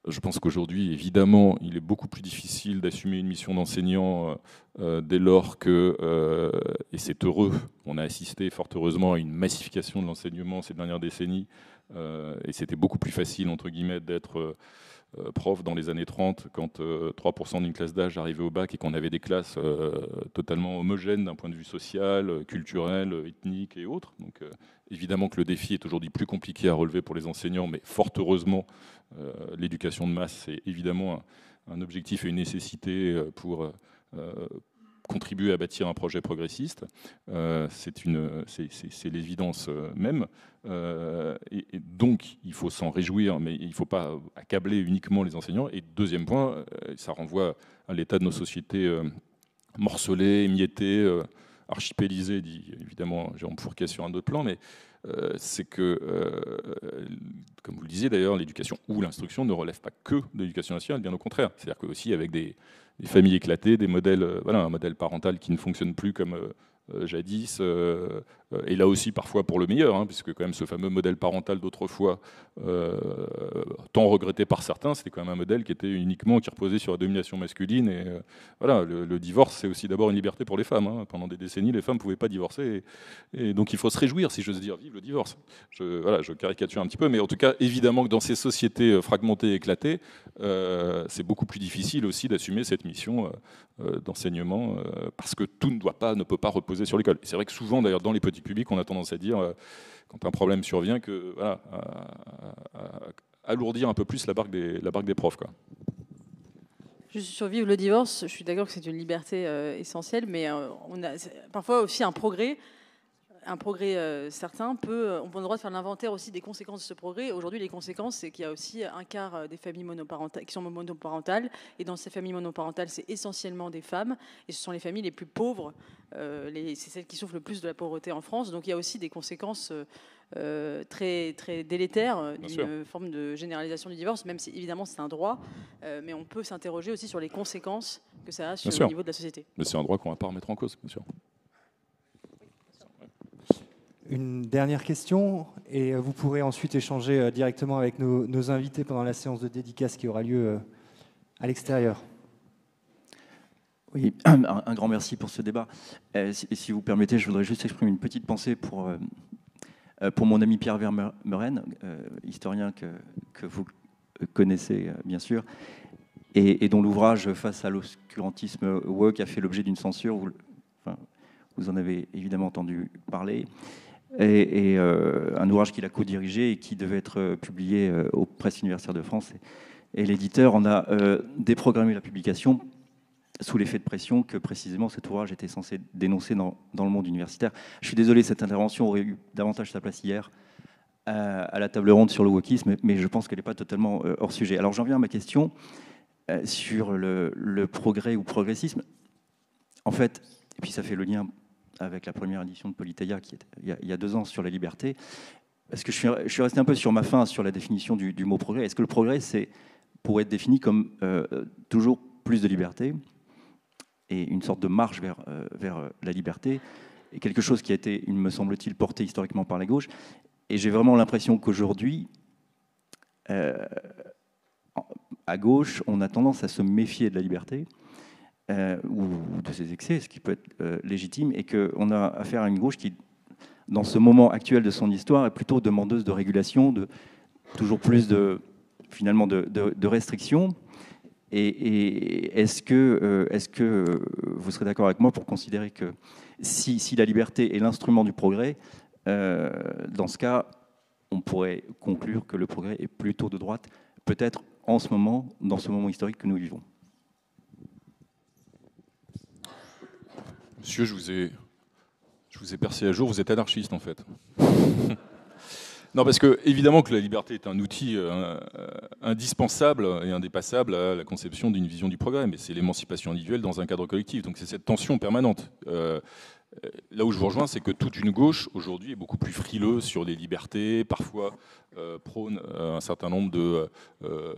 je pense qu'aujourd'hui, évidemment, il est beaucoup plus difficile d'assumer une mission d'enseignant dès lors que, et c'est heureux, on a assisté fort heureusement à une massification de l'enseignement ces dernières décennies, et c'était beaucoup plus facile, entre guillemets, d'être prof dans les années 30, quand 3% d'une classe d'âge arrivait au bac et qu'on avait des classes totalement homogènes d'un point de vue social, culturel, ethnique et autres. Donc évidemment que le défi est aujourd'hui plus compliqué à relever pour les enseignants, mais fort heureusement, l'éducation de masse, c'est évidemment un objectif et une nécessité pour contribuer à bâtir un projet progressiste. C'est l'évidence même. Et donc, il faut s'en réjouir, mais il ne faut pas accabler uniquement les enseignants. Et deuxième point, ça renvoie à l'état de nos sociétés morcelées, émiettées, archipélisées, dit évidemment Jérôme Fourquet sur un autre plan, mais c'est que, comme vous le disiez d'ailleurs, l'éducation ou l'instruction ne relève pas que de l'éducation nationale, bien au contraire. C'est-à-dire que aussi avec des familles éclatées, des modèles, un modèle parental qui ne fonctionne plus comme jadis, et là aussi parfois pour le meilleur, hein, puisque quand même ce fameux modèle parental d'autrefois, tant regretté par certains, c'était quand même un modèle qui était uniquement, qui reposait sur la domination masculine, et le divorce, c'est aussi d'abord une liberté pour les femmes, hein. Pendant des décennies, les femmes ne pouvaient pas divorcer, et donc il faut se réjouir, si j'ose dire, vive le divorce. Je caricature un petit peu, mais en tout cas, évidemment que dans ces sociétés fragmentées et éclatées, c'est beaucoup plus difficile aussi d'assumer cette mission d'enseignement, parce que tout ne peut pas reposer sur l'école. C'est vrai que souvent, d'ailleurs, dans les politiques publiques, on a tendance à dire, quand un problème survient, que alourdir un peu plus la barque des profs, quoi. Juste sur vivre le divorce, je suis d'accord que c'est une liberté essentielle, mais on a parfois aussi un progrès certain, on a le droit de faire l'inventaire aussi des conséquences de ce progrès. Aujourd'hui, les conséquences, c'est qu'il y a aussi un quart des familles monoparentales qui sont monoparentales, et dans ces familles monoparentales, c'est essentiellement des femmes, et ce sont les familles les plus pauvres, c'est celles qui souffrent le plus de la pauvreté en France. Donc il y a aussi des conséquences très, très délétères d'une forme de généralisation du divorce, même si évidemment c'est un droit, mais on peut s'interroger aussi sur les conséquences que ça a sur le niveau de la société. Mais c'est un droit qu'on ne va pas remettre en cause, bien sûr. Une dernière question, et vous pourrez ensuite échanger directement avec nos invités pendant la séance de dédicace qui aura lieu à l'extérieur. Oui, un grand merci pour ce débat. Si vous permettez, je voudrais juste exprimer une petite pensée pour mon ami Pierre Vermeuren, historien que vous connaissez bien sûr, et dont l'ouvrage Face à l'obscurantisme woke a fait l'objet d'une censure. Vous en avez évidemment entendu parler. Et un ouvrage qu'il a co-dirigé et qui devait être publié aux Presses universitaires de France. Et l'éditeur en a déprogrammé la publication sous l'effet de pression que précisément cet ouvrage était censé dénoncer dans le monde universitaire. Je suis désolé, cette intervention aurait eu davantage sa place hier à la table ronde sur le wokisme, mais je pense qu'elle n'est pas totalement hors sujet. Alors j'en viens à ma question sur le progrès ou progressisme. En fait, et puis ça fait le lien avec la première édition de Politeia, qui était il y a 2 ans, sur la liberté. Parce que je suis resté un peu sur ma faim sur la définition du mot progrès. Est-ce que le progrès, c'est pour être défini comme toujours plus de liberté et une sorte de marche vers la liberté, et quelque chose qui a été, il me semble-t-il, porté historiquement par la gauche. Et j'ai vraiment l'impression qu'aujourd'hui, à gauche, on a tendance à se méfier de la liberté ou de ses excès, ce qui peut être légitime, et qu'on a affaire à une gauche qui, dans ce moment actuel de son histoire, est plutôt demandeuse de régulation, de toujours plus de restrictions. Et est-ce que vous serez d'accord avec moi pour considérer que si la liberté est l'instrument du progrès, dans ce cas, on pourrait conclure que le progrès est plutôt de droite, peut-être en ce moment, dans ce moment historique que nous vivons? Monsieur, je vous ai percé à jour, vous êtes anarchiste en fait. Non, parce que évidemment que la liberté est un outil indispensable et indépassable à la conception d'une vision du progrès, mais c'est l'émancipation individuelle dans un cadre collectif. Donc c'est cette tension permanente. Là où je vous rejoins, c'est que toute une gauche aujourd'hui est beaucoup plus frileuse sur les libertés, parfois prône un certain nombre de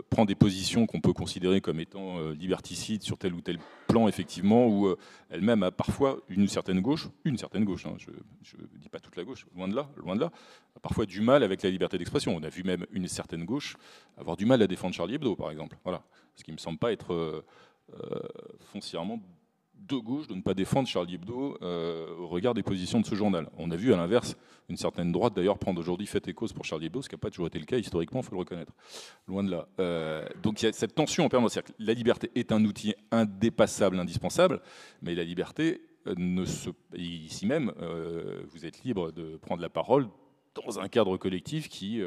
prend des positions qu'on peut considérer comme étant liberticides sur tel ou tel plan, effectivement, où elle-même a parfois une certaine gauche, hein, je ne dis pas toute la gauche, loin de là, a parfois du mal avec la liberté d'expression. On a vu même une certaine gauche avoir du mal à défendre Charlie Hebdo, par exemple. Voilà. Ce qui ne me semble pas être foncièrement de gauche de ne pas défendre Charlie Hebdo au regard des positions de ce journal. On a vu à l'inverse une certaine droite d'ailleurs prendre aujourd'hui fait et cause pour Charlie Hebdo, ce qui n'a pas toujours été le cas historiquement, il faut le reconnaître. Loin de là. Donc il y a cette tension en permanence. La liberté est un outil indépassable, indispensable, mais la liberté ici même, vous êtes libre de prendre la parole dans un cadre collectif qui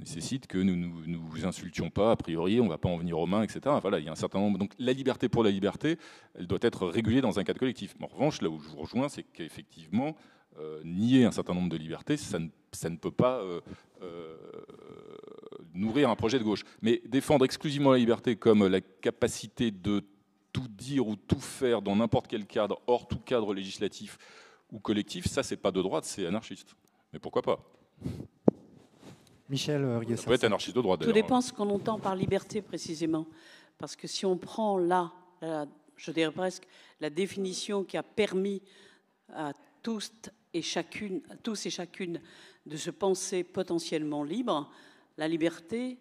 nécessite que nous ne vous insultions pas, a priori, on ne va pas en venir aux mains, etc. Voilà, il y a un certain nombre. Donc la liberté pour la liberté, elle doit être régulée dans un cadre collectif. En revanche, là où je vous rejoins, c'est qu'effectivement, nier un certain nombre de libertés, ça ne peut pas nourrir un projet de gauche. Mais défendre exclusivement la liberté comme la capacité de tout dire ou tout faire dans n'importe quel cadre, hors tout cadre législatif ou collectif, ça, c'est pas de droite, c'est anarchiste. Mais pourquoi pas? Michel Rieussens. Ça peut être anarchiste de droite. Tout dépend ce qu'on entend par liberté précisément. Parce que si on prend là, je dirais presque, la définition qui a permis à tous et chacune de se penser potentiellement libre, la liberté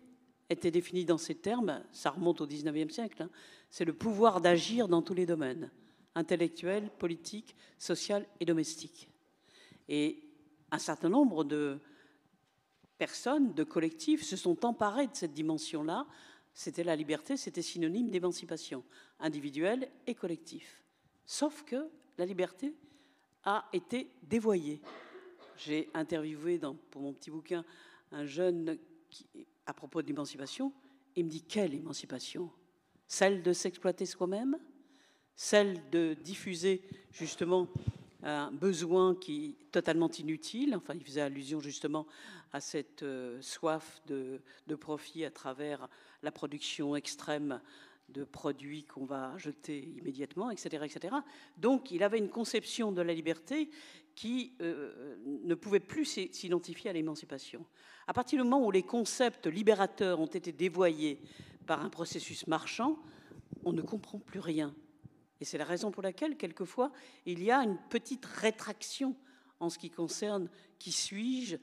était définie dans ces termes, ça remonte au XIXe siècle, hein, c'est le pouvoir d'agir dans tous les domaines, intellectuel, politique, social et domestique. Et un certain nombre de personnes, de collectifs se sont emparés de cette dimension-là. C'était la liberté, c'était synonyme d'émancipation individuelle et collective. Sauf que la liberté a été dévoyée. J'ai interviewé pour mon petit bouquin un jeune à propos de l'émancipation. Il me dit, quelle émancipation? Celle de s'exploiter soi-même, celle de diffuser justement un besoin qui est totalement inutile. Enfin, il faisait allusion justement à cette soif de profit à travers la production extrême de produits qu'on va jeter immédiatement, etc., etc. Donc, il avait une conception de la liberté qui ne pouvait plus s'identifier à l'émancipation. À partir du moment où les concepts libérateurs ont été dévoyés par un processus marchand, on ne comprend plus rien. Et c'est la raison pour laquelle, quelquefois, il y a une petite rétraction en ce qui concerne qui suis-je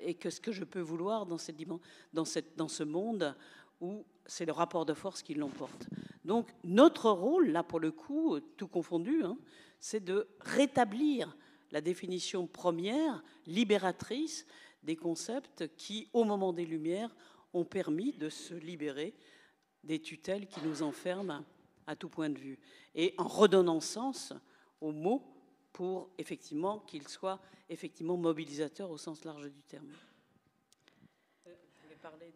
et qu'est-ce que je peux vouloir dans ce monde où c'est le rapport de force qui l'emporte. Donc, notre rôle, là, pour le coup, tout confondu, hein, c'est de rétablir la définition première, libératrice, des concepts qui, au moment des Lumières, ont permis de se libérer des tutelles qui nous enferment à tout point de vue, et en redonnant sens aux mots pour effectivement qu'ils soient effectivement mobilisateurs au sens large du terme. Je voulais parler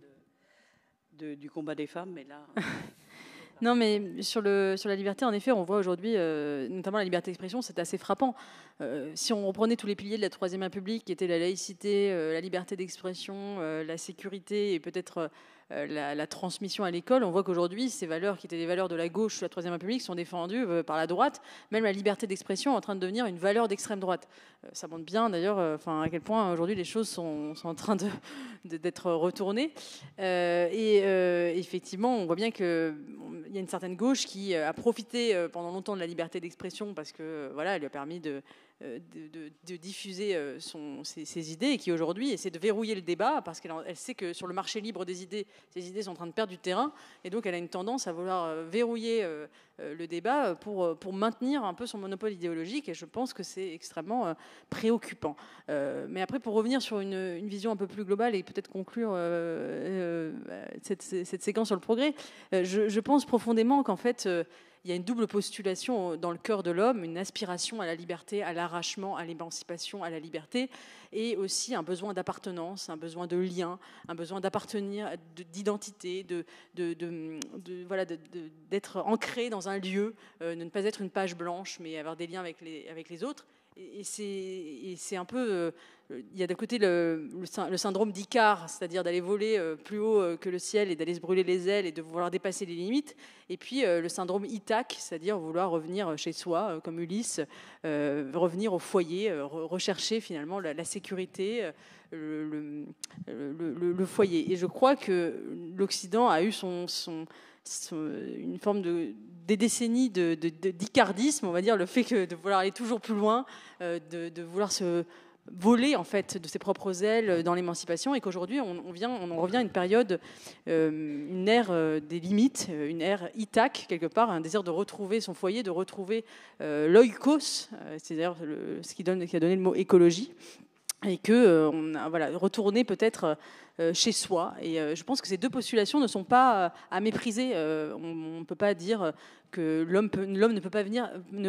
du combat des femmes, mais là... Non, mais sur la liberté, en effet, on voit aujourd'hui, notamment la liberté d'expression, c'est assez frappant. Si on reprenait tous les piliers de la Troisième République, qui étaient la laïcité, la liberté d'expression, la sécurité et peut-être la transmission à l'école, on voit qu'aujourd'hui, ces valeurs qui étaient des valeurs de la gauche sous la Troisième République sont défendues par la droite. Même la liberté d'expression est en train de devenir une valeur d'extrême droite. Ça montre bien d'ailleurs à quel point aujourd'hui les choses sont en train d'être retournées. Effectivement, on voit bien qu'il y a une certaine gauche qui a profité pendant longtemps de la liberté d'expression parce que voilà, elle lui a permis de diffuser ses idées et qui aujourd'hui essaie de verrouiller le débat parce qu'elle sait que sur le marché libre des idées, ces idées sont en train de perdre du terrain et donc elle a une tendance à vouloir verrouiller le débat pour maintenir un peu son monopole idéologique et je pense que c'est extrêmement préoccupant. Mais après, pour revenir sur une vision un peu plus globale et peut-être conclure cette séquence sur le progrès, je pense profondément qu'en fait, il y a une double postulation dans le cœur de l'homme, une aspiration à la liberté, à l'arrachement, à l'émancipation, à la liberté, et aussi un besoin d'appartenance, un besoin de lien, un besoin d'appartenir, d'identité, d'être ancré dans un lieu, de ne pas être une page blanche, mais avoir des liens avec les autres. Et c'est un peu... il y a d'un côté le syndrome d'Icare, c'est-à-dire d'aller voler plus haut que le ciel et d'aller se brûler les ailes et de vouloir dépasser les limites. Et puis le syndrome Ithaque, c'est-à-dire vouloir revenir chez soi, comme Ulysse, revenir au foyer, rechercher finalement la sécurité, le foyer. Et je crois que l'Occident a eu une forme des décennies d'icardisme, on va dire, le fait de vouloir aller toujours plus loin, de vouloir se voler en fait de ses propres ailes dans l'émancipation et qu'aujourd'hui on revient à une période, une ère des limites, une ère Ithaque quelque part, un désir de retrouver son foyer, de retrouver l'oikos, c'est d'ailleurs ce qui a donné le mot écologie, et que retourner peut-être chez soi. Et je pense que ces deux postulations ne sont pas à mépriser. On ne peut pas dire que l'homme ne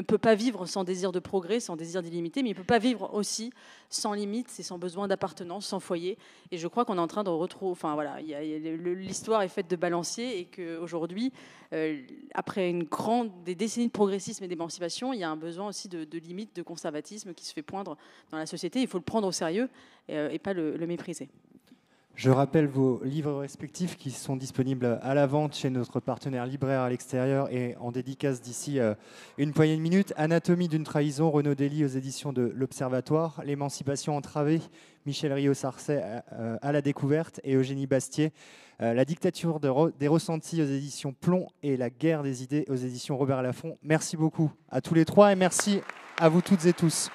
peut pas vivre sans désir de progrès, sans désir d'illimité, mais il ne peut pas vivre aussi sans limite et sans besoin d'appartenance, sans foyer. Et je crois qu'on est en train de retrouver... Enfin voilà, l'histoire est faite de balanciers et qu'aujourd'hui, après des décennies de progressisme et d'émancipation, il y a un besoin aussi de limites, de conservatisme qui se fait poindre dans la société. Il faut le prendre au sérieux et pas le mépriser. Je rappelle vos livres respectifs qui sont disponibles à la vente chez notre partenaire libraire à l'extérieur et en dédicace d'ici une poignée de minutes. Anatomie d'une trahison, Renaud Dely aux éditions de l'Observatoire. L'émancipation entravée, Michel Rio-Sarcey à la découverte et Eugénie Bastier. La dictature des ressentis aux éditions Plomb et La guerre des idées aux éditions Robert Laffont. Merci beaucoup à tous les trois et merci à vous toutes et tous.